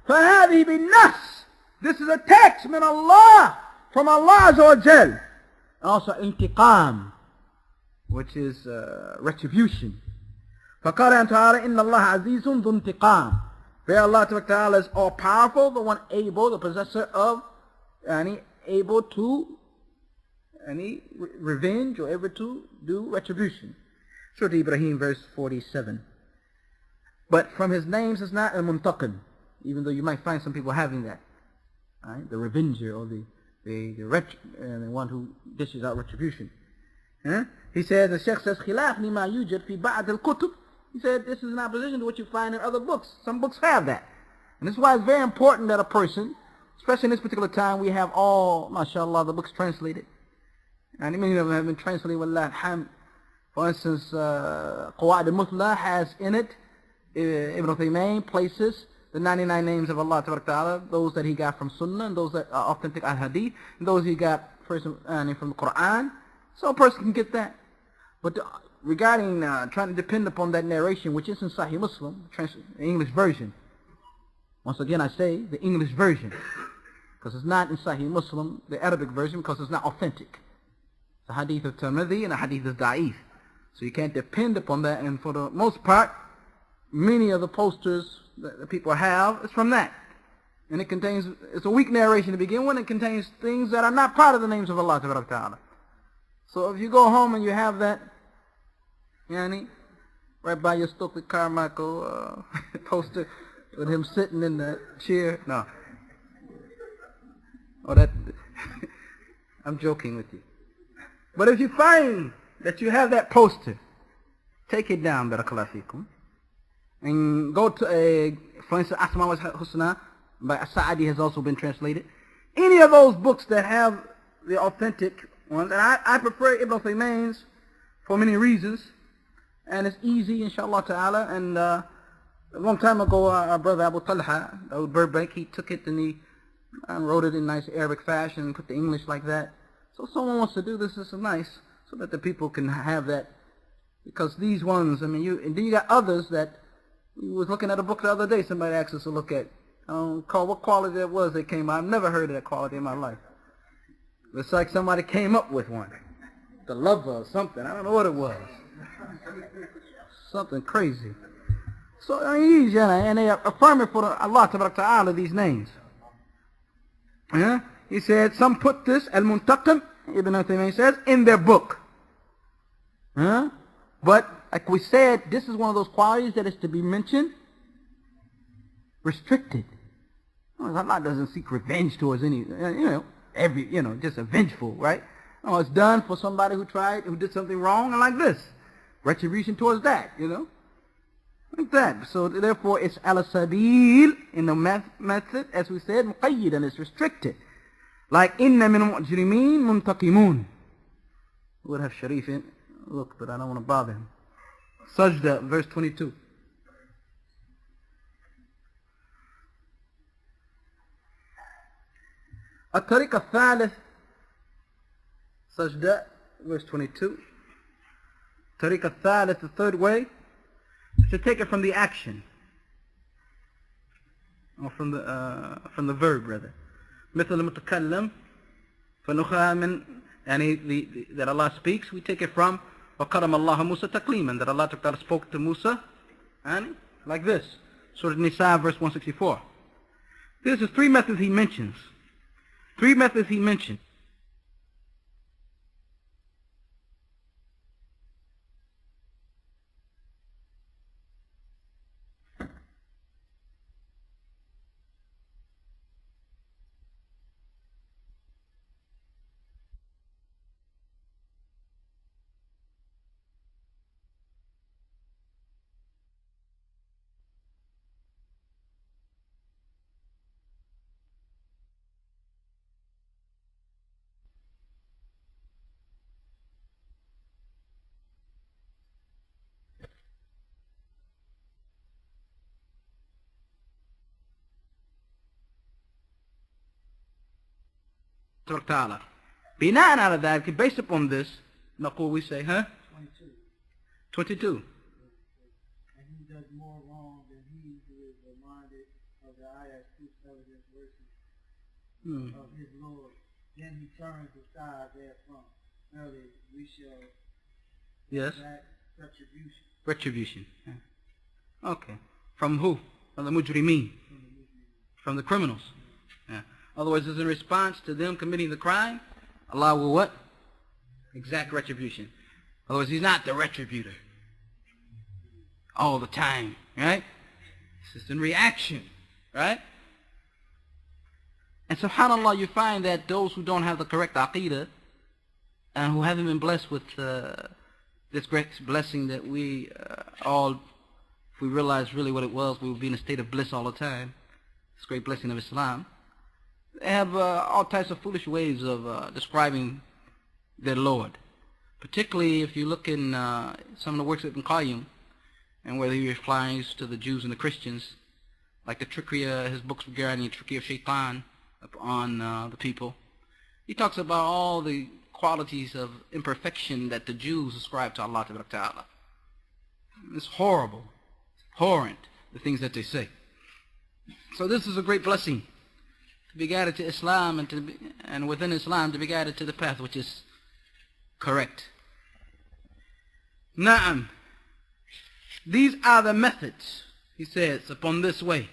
فَهَذِهِ بِالنَّسِ, this is a text min Allah, from Allah Azza wa Jal. Also intiqam, which is retribution. فَقَالَ ta'ala, إِنَّ اللَّهَ عَزِيزٌ ذُو انْتِقَامٍ, for Allah Ta'ala is all powerful, the one able, the possessor of, able to revenge, or able to do retribution. Surah Ibrahim verse 47. But from his names is not al-muntaqim, even though you might find some people having that. The revenger, or the one who dishes out retribution. He says, the Sheikh says, خِلَافْ لِمَا يُوجَدْ فِي بَعْضِ الْكُتُبِ, he said, this is in opposition to what you find in other books. Some books have that. And this is why it's very important that a person, especially in this particular time, we have all, mashallah, the books translated. And many of them have been translated, wallah alhamd. For instance, Qawaid al-Muthla has in it, Ibn Taymiyyah places the 99 names of Allah Ta'ala, those that he got from Sunnah, and those that are authentic al-Hadith, and those he got first from the Quran. So a person can get that. But regarding trying to depend upon that narration, which is in Sahih Muslim, the English version. Once again I say, the English version. Because it's not in Sahih Muslim, the Arabic version, because it's not authentic. The Hadith of Tirmidhi and the Hadith is da'if. So you can't depend upon that, and for the most part, many of the posters that people have is from that. And it's a weak narration to begin with. It contains things that are not part of the names of Allah Ta'ala. So if you go home and you have that, right by your Stokely Carmichael poster with him sitting in the chair, no. Oh, that, I'm joking with you. But if you find that you have that poster, take it down, barakallahu feekum. And go to for instance, Asma wa Husna, by Sa'adi has also been translated. Any of those books that have the authentic ones, and I prefer Ibn Uthaymeen's for many reasons, and it's easy, inshallah ta'ala, and a long time ago, our brother Abu Talha, Burbank, he took it and he wrote it in nice Arabic fashion and put the English like that. So if someone wants to do this is nice, so that the people can have that, because these ones, I mean, and then you got others that, we was looking at a book the other day, somebody asked us to look at, I don't recall what quality that was that came out. I've never heard of that quality in my life. It's like somebody came up with one. The lover or something. I don't know what it was. Something crazy. So, I mean, and they affirm it for Allah Ta'ala, these names. Yeah? He said, some put this, Al-Muntaqim, Ibn Uthaymeen says, in their book. Huh? But, like we said, this is one of those qualities that is to be mentioned, restricted. Allah doesn't seek revenge towards any, just a vengeful, right? No, it's done for somebody who did something wrong, and like this. Retribution towards that, like that. So therefore it's al-sabil in the method, as we said, muqayyid, and it's restricted. Like, inna min mujrimeen muntaqimun. Would have Sharif in, look, but I don't want to bother him. Sajda, verse 22. الطريق الثالث سجدة verse 22. الطريق الثالث, the third way, is to take it from the action, or from the verb rather. مثل المتكلم فنخا من يعني that Allah speaks, we take it from وقرم الله موسى تكليما, that Allah spoke to Musa and like this. Surah Nisa verse 164. There's the three methods he mentions. Three methods he mentioned. Ta'ala. بناء على ذلك, based upon this, نقول, we say, 22. And he does more wrong than he who is reminded of the ayah's two evident verses of his Lord. Then he turns aside therefrom. Earlier we shall exact retribution. Retribution. Yeah. Okay. From who? From the mujrimeen. From the criminals. Yeah. Otherwise, as in response to them committing the crime, Allah will what? Exact retribution. Otherwise, He's not the retributor all the time, right? It's just in reaction, right? And subhanAllah, you find that those who don't have the correct Aqidah and who haven't been blessed with this great blessing that we all, if we realize really what it was, we would be in a state of bliss all the time. This great blessing of Islam. They have all types of foolish ways of describing their Lord. Particularly if you look in some of the works of Ibn Qayyim, and whether he replies to the Jews and the Christians, like the trickery, his books regarding the trickery of shaitan upon the people. He talks about all the qualities of imperfection that the Jews ascribe to Allah Ta'ala. It's horrible, horrent, the things that they say. So this is a great blessing, to be guided to Islam, and within Islam to be guided to the path which is correct. Na'am. These are the methods, he says, upon this way.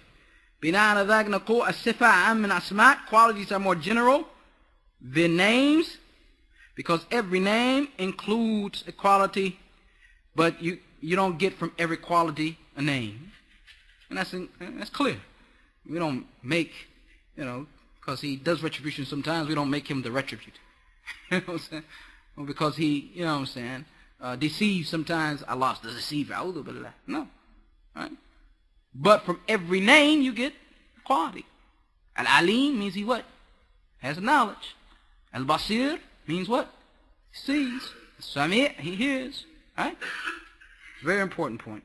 بناء على ذلك نقول الصفة عام من أسماء. Qualities are more general than names, because every name includes a quality, but you don't get from every quality a name. And that's clear. We don't make, because he does retribution sometimes, we don't make him the retributor. You know what I'm saying? Or because he, deceives sometimes, Allah's the deceiver. A'udhu billah. No. Right? But from every name you get quality. Al-Alim means he what? Has knowledge. Al-Basir means what? He sees. Sami', he hears. Right? Very important point.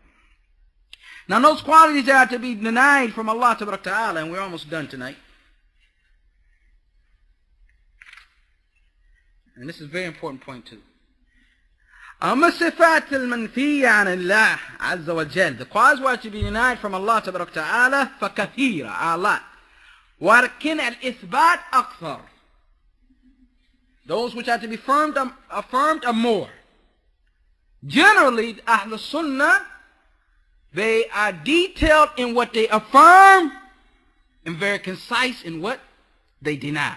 Now those qualities are to be denied from Allah Ta'ala, and we're almost done tonight. And this is a very important point too. أما الصفات المنفية عن الله عز وجل, the qualities which are to be denied from Allah Ta'ala, فكثيرة, a lot. ولكن الإثبات أكثر. Those which are to be affirmed are more. Generally, Ahl Sunnah, they are detailed in what they affirm and very concise in what they deny.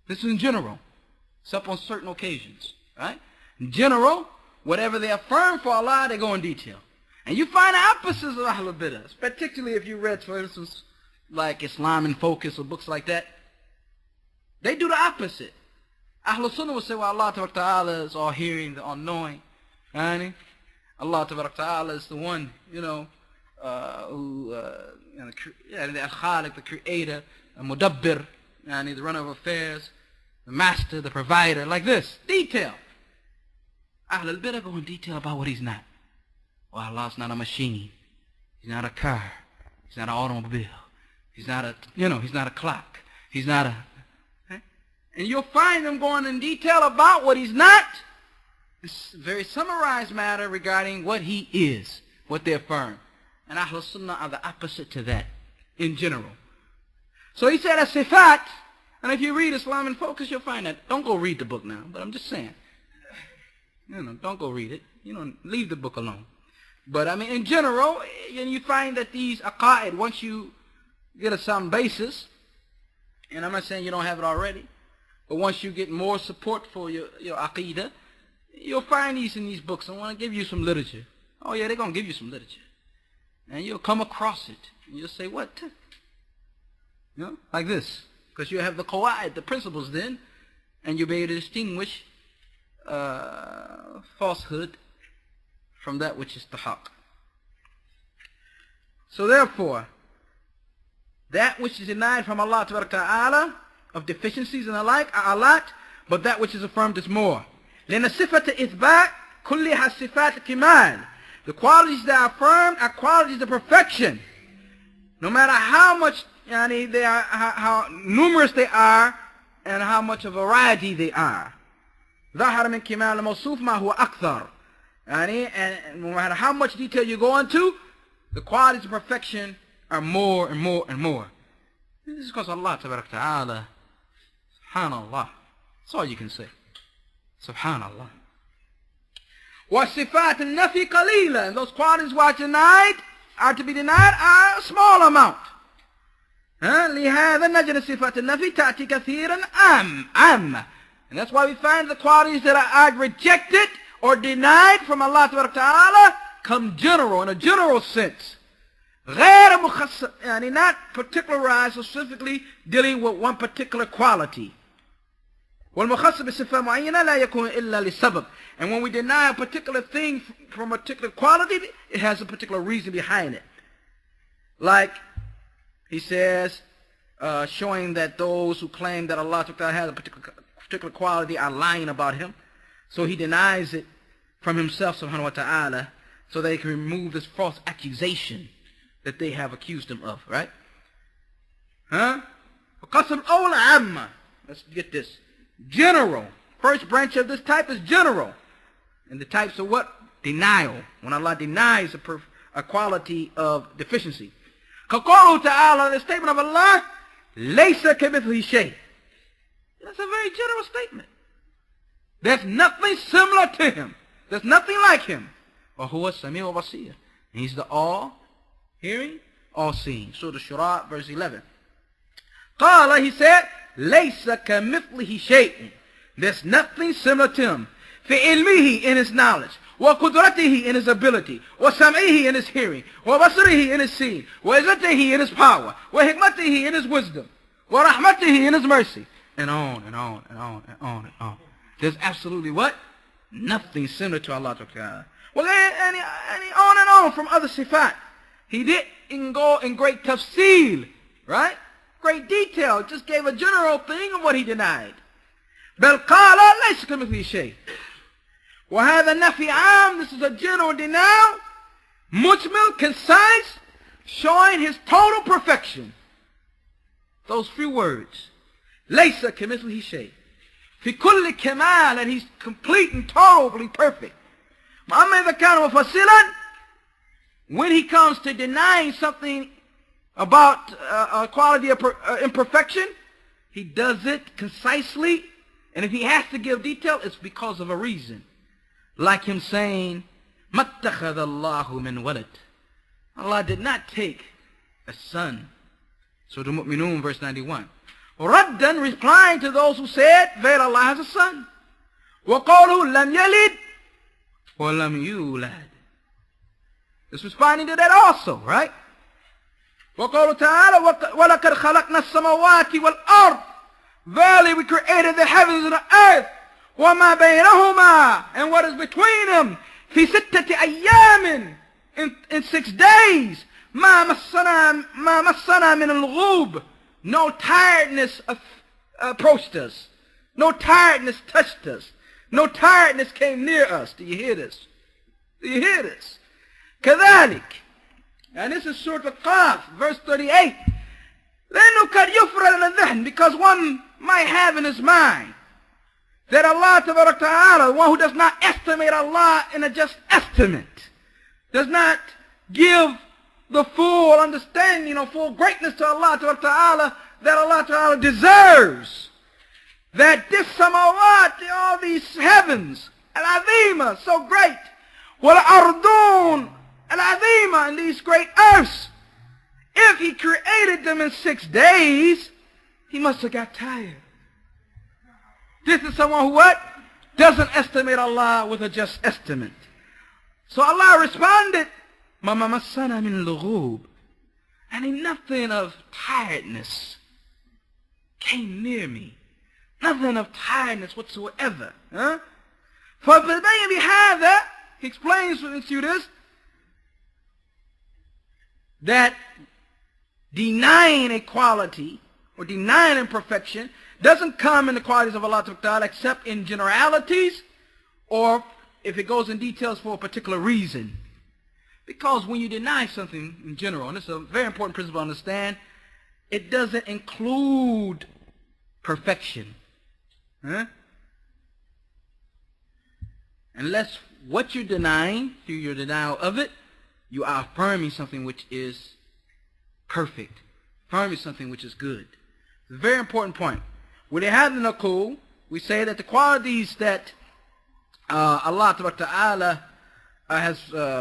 This is in general, except on certain occasions, right? In general, whatever they affirm for Allah, they go in detail. And you find the opposites of Ahlul Bidah, particularly if you read, for instance, like Islam in Focus or books like that. They do the opposite. Ahlul Sunnah will say, well, Allah Ta'ala is all hearing, the all knowing. Right? Allah Ta'ala is the one, who, the Al-Khaliq, the creator, the Mudabbir, the runner of affairs, the master, the provider, like this. Detail. Ahlul Bidah go in detail about what he's not. Well, Allah's not a machine. He's not a car. He's not an automobile. He's not a, he's not a clock. He's not a... And you'll find them going in detail about what he's not. It's a very summarized matter regarding what he is, what they affirm. And Ahlul Sunnah are the opposite to that, in general. So he said a sifat, and if you read Islam in Focus, you'll find that. Don't go read the book now, but I'm just saying. Don't go read it. Leave the book alone. But I mean, in general, you find that these aqa'id, once you get a sound basis, and I'm not saying you don't have it already, but once you get more support for your Aqidah, you'll find these in these books. I want to give you some literature. Oh yeah, they're going to give you some literature. And you'll come across it. And you'll say, what? Like this. Because you have the qawaid, the principles then, and you'll be able to distinguish falsehood from that which is the haqq. So therefore, that which is denied from Allah Ta'ala, of deficiencies and the like, are a lot, but that which is affirmed is more. لأن صفة إثبات كلها صفات كمال. The qualities that are affirmed are qualities of perfection. No matter how much they are, how numerous they are, and how much of variety they are. ظهر من كمال الموصوف ما هو أكثر. And no matter how much detail you go into, the qualities of perfection are more and more and more. This is because Allah Ta'ala, Subhanallah. That's all you can say. Subhanallah. وَصِفَاتِ النَّفِي قَلِيلًا. And those qualities which are to be denied are a small amount. لِهَذَا نَجْدُ صِفَاتِ النَّفِي تَأْتِي كَثِيرًا عَامًّا. And that's why we find the qualities that are rejected or denied from Allah Ta'ala come general, in a general sense. غير مخصص, not particularized, specifically dealing with one particular quality. والمخصص بصفة معينة لا يكون إلا لسبب. And when we deny a particular thing from a particular quality, it has a particular reason behind it. Like he says, showing that those who claim that Allah has a particular quality are lying about him. So he denies it from himself, subhanahu wa ta'ala, so they can remove this false accusation that they have accused him of, right? فقسم أول عامة. Let's get this. General. First branch of this type is general. And the types of what? Denial. When Allah denies a quality of deficiency. كقوله تعالى, the statement of Allah, ليس كمثله شيء. That's a very general statement. There's nothing similar to him. There's nothing like him. وهو السميع البصير. He's the all-hearing, all-seeing. Surah Shar, verse 11. قال, he said, ليس كمثله شيء. There's nothing similar to him. في علمه, in his knowledge. وقدرته, in his ability. وسمعه, in his hearing. وبصره, in his seeing. وعزته, in his power. وحكمته, in his wisdom. ورحمته, in his mercy. And on and on and on and on and on. There's absolutely what? Nothing similar to Allah Ta'ala. Well, and on and on from other sifat. He didn't go in great tafsil, right? great detail. Just gave a general thing of what he denied. بل قال ليس كمثله شيء. وهذا نفي عام. This is a general denial. مجمل, concise, showing his total perfection. Those few words. ليس كمثله شيء. في كل كمال, and he's complete and totally perfect. وأما إذا كان مفصلا, when he comes to denying something about a quality of imperfection, he does it concisely, and if he has to give detail, it's because of a reason. Like him saying, مَا اتَّخَذَ اللَّهُ مِنْ وَلَدٍ. Allah did not take a son. Surah Al-Mu'minun, verse 91. Raddan, replying to those who said that Allah has a son. وَقَالُوا لَمْ يَلِدْ وَلَمْ يُولَدْ. It's responding to that also, right? وَقَالُوا تَعَالَى وَلَقَدْ خَلَقْنَا السَّمَوَاتِ وَالْأَرْضِ. Verily we created the heavens and the earth. وَمَا بَيْنَهُمَا, and what is between them. فِي سِتَّةِ أَيَّامٍ, in 6 days. مَا مَسَّنَا مِنَ الْغُوبِ. No tiredness approached us. No tiredness touched us. No tiredness came near us. Do you hear this? Do you hear this? كذلك, and this is Surah Al-Qaf, verse 38. لأنه قد يفرد الذهن, because one might have in his mind that Allah Tabarak Ta'ala, one who does not estimate Allah in a just estimate, does not give the full understanding or full greatness to Allah Tabarak Ta'ala that Allah Ta'ala deserves. That this samawat, all these heavens, al-azima, so great, wal-ardun, al-azima, and these great earths, if he created them in 6 days, he must have got tired. This is someone who what? Doesn't estimate Allah with a just estimate. So Allah responded, مَا مَسَّنَا مِنْ لُغُوبٍ, and nothing of tiredness came near me. Nothing of tiredness whatsoever. Huh? For behind that, he explains to you this, that denying a quality or denying imperfection doesn't come in the qualities of Allah Ta'ala except in generalities, or if it goes in details for a particular reason. Because when you deny something in general, and this is a very important principle to understand, it doesn't include perfection. Huh? Unless what you're denying, through your denial of it, you are affirming something which is perfect, affirming something which is good. It's a very important point. With hadith naqul, we say that the qualities that Allah Ta'ala has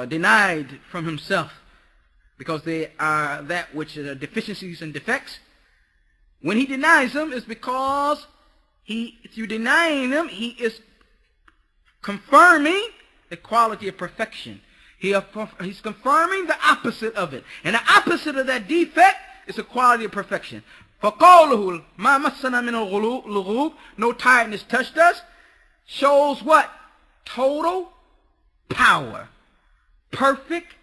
denied from himself, because they are that which are deficiencies and defects, when he denies them, is because through denying them, he is confirming the quality of perfection. He's confirming the opposite of it. And the opposite of that defect is the quality of perfection. فَقَوْلُهُ مَا مَسَّنَا مِنَ الْغُلُوبِ, no tiredness touched us, shows what? Total power. Perfect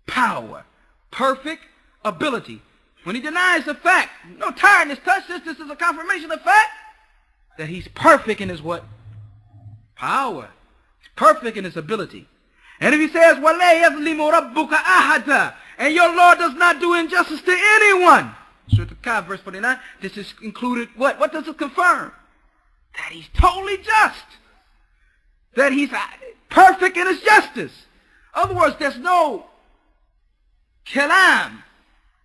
power. Perfect ability. When he denies the fact, no tiredness touched us, this is a confirmation of the fact that he's perfect in his what? Power. He's perfect in his ability. And if he says, وَلَا يَظْلِمُ رَبُّكَ أَحَدًا, and your Lord does not do injustice to anyone, Surah Al-Kahf, verse 49, this is included what? What does it confirm? That he's totally just. That he's perfect in his justice. In other words, there's no kalam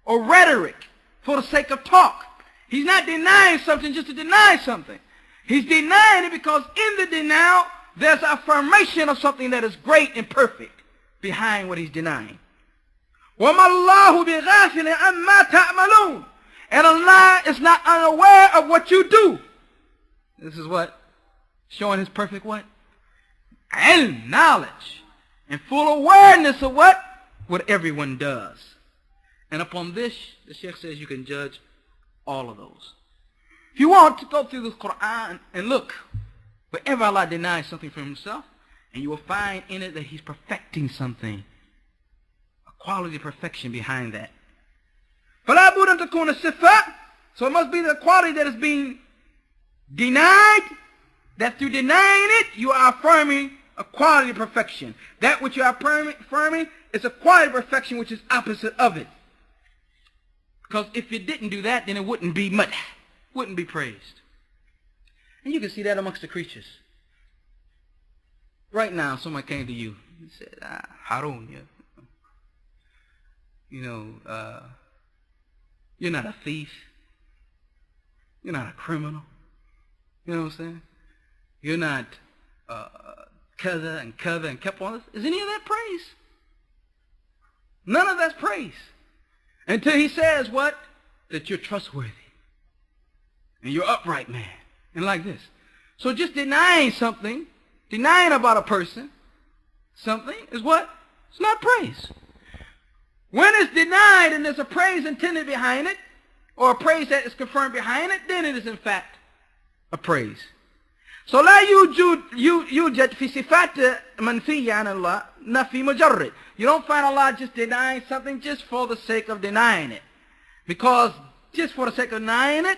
or rhetoric for the sake of talk. He's not denying something just to deny something. He's denying it because in the denial, there's affirmation of something that is great and perfect behind what he's denying. وَمَا اللَّهُ بِغَافِلٍ عَمَّا تَعْمَلُونَ, and Allah is not unaware of what you do. This is what? Showing his perfect what? Ilm, knowledge, and full awareness of what? What everyone does. And upon this, the Sheikh says you can judge all of those. If you want to go through the Quran and look, wherever Allah denies something from himself, and you will find in it that he's perfecting something. A quality of perfection behind that. فَلَا بُدَّ أَن تَكُونَ الصِّفَةُ So it must be the quality that is being denied, that through denying it, you are affirming a quality of perfection. That which you are affirming is a quality of perfection which is opposite of it. Because if you didn't do that, then it wouldn't be much, wouldn't be praised. And you can see that amongst the creatures. Right now, someone came to you and said, Harun, you're not a thief. You're not a criminal. You know what I'm saying? You're not and kept on. Is any of that praise? None of that's praise. Until he says what? That you're trustworthy. And you're upright, man. And like this. So just denying something, denying about a person, something is what? It's not praise. When it's denied and there's a praise intended behind it, or a praise that is confirmed behind it, then it is in fact a praise. So لا يوجد في صفات منفية عن الله نفي مجرد. You don't find Allah just denying something just for the sake of denying it. Because just for the sake of denying it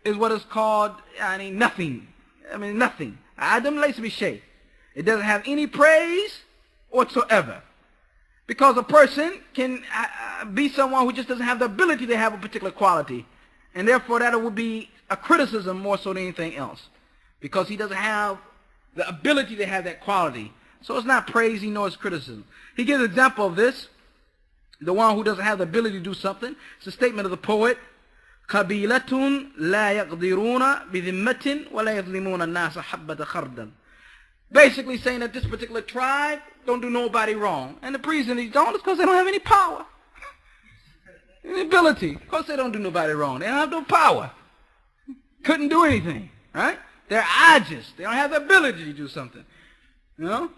is what is called nothing. Nothing. Adam laysa bishay. It doesn't have any praise whatsoever. Because a person can be someone who just doesn't have the ability to have a particular quality. And therefore that would be a criticism more so than anything else. Because he doesn't have the ability to have that quality. So it's not praising nor it's criticism. He gives an example of this. The one who doesn't have the ability to do something. It's a statement of the poet. قَبِيلَةٌ لَا يَقْدِرُونَ بِذِمَّةٍ وَلَا يَظْلِمُونَ النَّاسَ حَبَّةَ خَرْدًا. Basically saying that this particular tribe don't do nobody wrong. And the reason they don't is because they don't have any power. Any ability. Of course they don't do nobody wrong. They don't have no power. Couldn't do anything. Right? They're ajiz. They don't have the ability to do something. You know?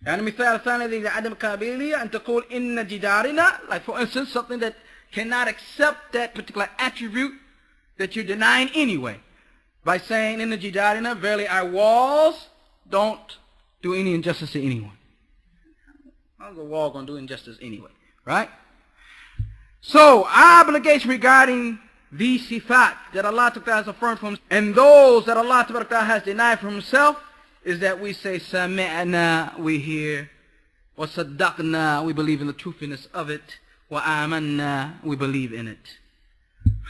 يعني مثال ثاني ذي عدم قابلية أن تقول إن جدارنا, like for instance something that cannot accept that particular attribute that you're denying anyway. By saying in the jidarina, verily our walls don't do any injustice to anyone. How's the wall going to do injustice anyway? Right? So, our obligation regarding these sifat that Allah Ta'ala has affirmed from himself, and those that Allah Ta'ala has denied from himself, is that we say, Sami'na, we hear, wa saddaqna, we believe in the truthiness of it, wa amanna, we believe in it.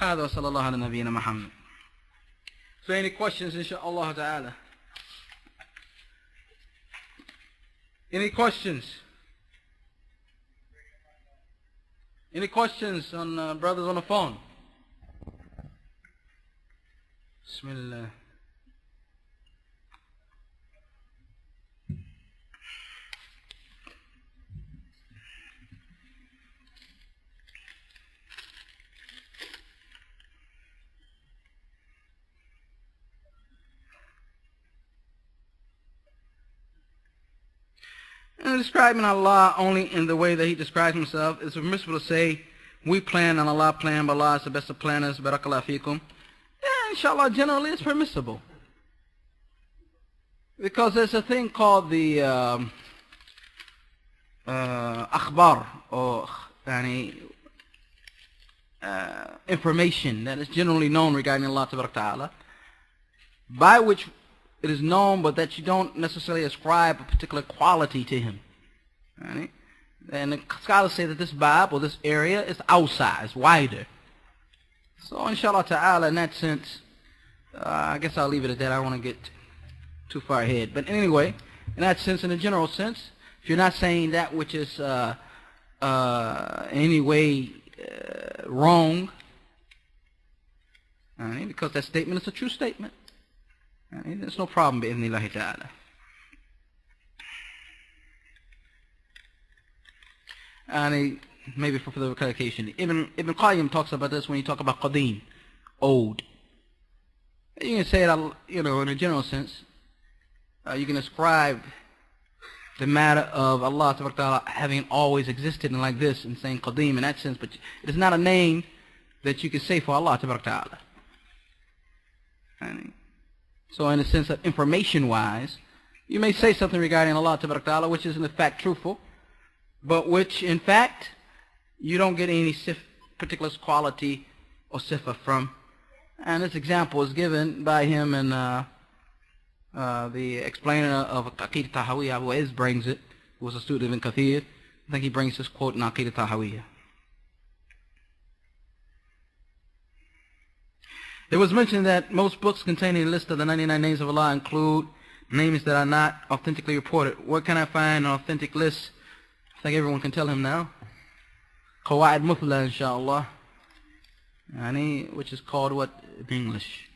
هذا وصلى الله على نبينا محمد. So any questions, inshaAllah ta'ala? Any questions? Any questions on brothers on the phone? Bismillah. And describing Allah only in the way that he describes himself, it's permissible to say, we plan and Allah plan, but Allah is the best of planners, barakallahu fikum. Yeah, inshallah, generally it's permissible. Because there's a thing called the akhbar, or information that is generally known regarding Allah Ta'ala, by which it is known, but that you don't necessarily ascribe a particular quality to him. Right? And the scholars say that this Bab, or this area, is outside, it's wider. So inshallah ta'ala, in that sense, I guess I'll leave it at that. I don't want to get too far ahead. But anyway, in that sense, in a general sense, if you're not saying that which is in any way wrong, right? Because that statement is a true statement. There's no problem bi'idhnillahi ta'ala. And maybe for further clarification, Ibn Qayyim talks about this when he talks about qadim, old. You can say it, in a general sense. You can ascribe the matter of Allah Ta'ala having always existed and like this, and saying qadim in that sense, but it is not a name that you can say for Allah Ta'ala. So in the sense of information-wise, you may say something regarding Allah Ta'ala which is in fact truthful, but which in fact you don't get any particular quality or sifa from. And this example is given by him, and the explainer of Aqidah Tahawiyah, Uwais, brings it, who was a student of Ibn Kathir. I think he brings this quote in Aqidah Tahawiyah. It was mentioned that most books containing a list of the 99 names of Allah include names that are not authentically reported. Where can I find an authentic list? I think everyone can tell him now. Qawaid Muthla, inshallah. Which is called what in English?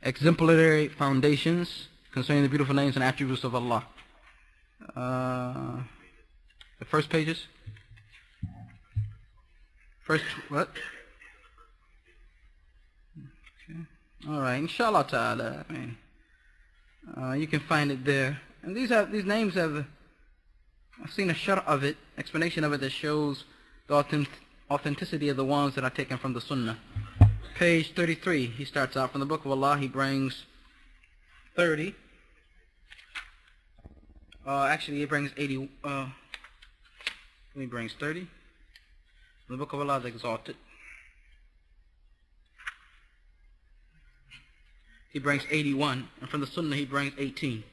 Exemplary foundations concerning the beautiful names and attributes of Allah. The first pages? First, what? Okay. Alright, inshallah ta'ala. You can find it there. And these names have, I've seen a shar of it, explanation of it that shows the authenticity of the ones that are taken from the Sunnah. Page 33, he starts out from the Book of Allah. He brings 30. Actually, he brings 80. He brings 30. The Book of Allah is exalted. He brings 81, and from the Sunnah he brings 18.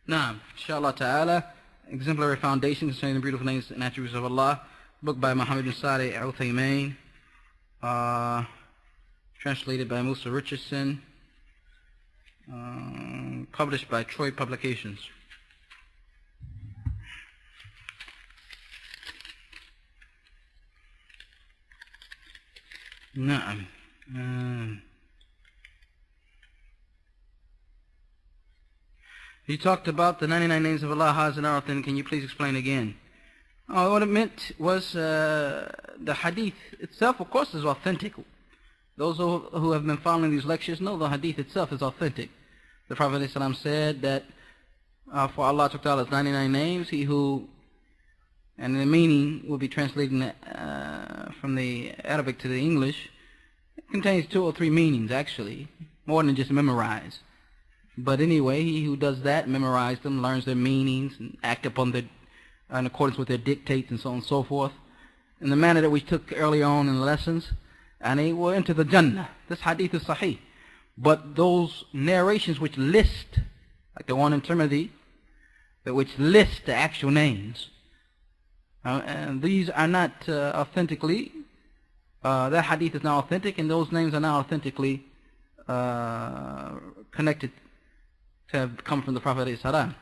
Now, inshallah ta'ala, exemplary foundation concerning the beautiful names and attributes of Allah, book by Muhammad bin Salih al-Uthaymin, translated by Musa Richardson, published by Troy Publications. Naam. You talked about the 99 names of Allah. How is it not authentic? Can you please explain again? What it meant was the hadith itself, of course, is authentic. Those who have been following these lectures know the hadith itself is authentic. The Prophet ﷺ said that for Allah Ta'ala's 99 names, he who, and the meaning will be translated from the Arabic to the English, it contains 2 or 3 meanings actually, more than just memorize. But anyway, he who does that, memorize them, learns their meanings, and act upon them in accordance with their dictates and so on and so forth, in the manner that we took earlier on in the lessons, and they will enter the Jannah. This hadith is sahih. But those narrations which list, like the one in Tirmidhi, which list the actual names, and these are not authentically, that hadith is not authentic, and those names are not authentically connected to have come from the Prophet ﷺ.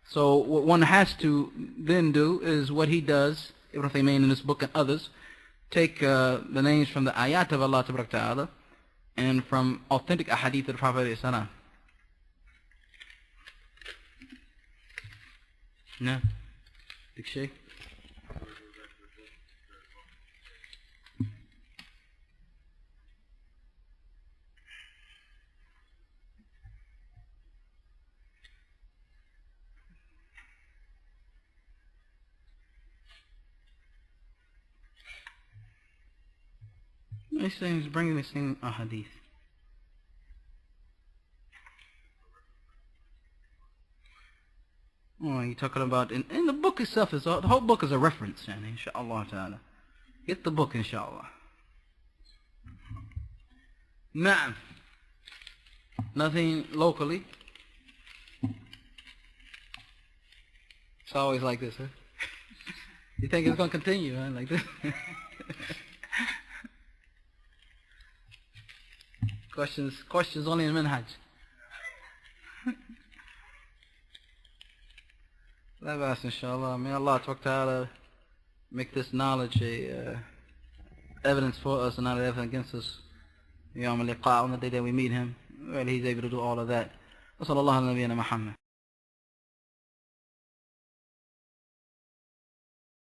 So what one has to then do is what he does, Ibn Taymiyyah in this book and others, take the names from the ayat of Allah Ta'ala and from authentic ahadith of the Prophet ﷺ. No? Big Sheikh? He's saying he's bringing the same ahadith. Oh, you're talking about in the book itself is the whole book is a reference, inshallah ta'ala. Get the book, inshallah. Naam. Nothing locally. It's always like this, huh? You think it's going to continue, huh? Like this? Questions only in Minhaj. La bas, inshallah. May Allah Ta'ala make this knowledge a evidence for us and not an evidence against us. Yawm al-liqa, on the day that we meet him, where he's able to do all of that. Wa sallallahu ala nabiyyina Muhammad.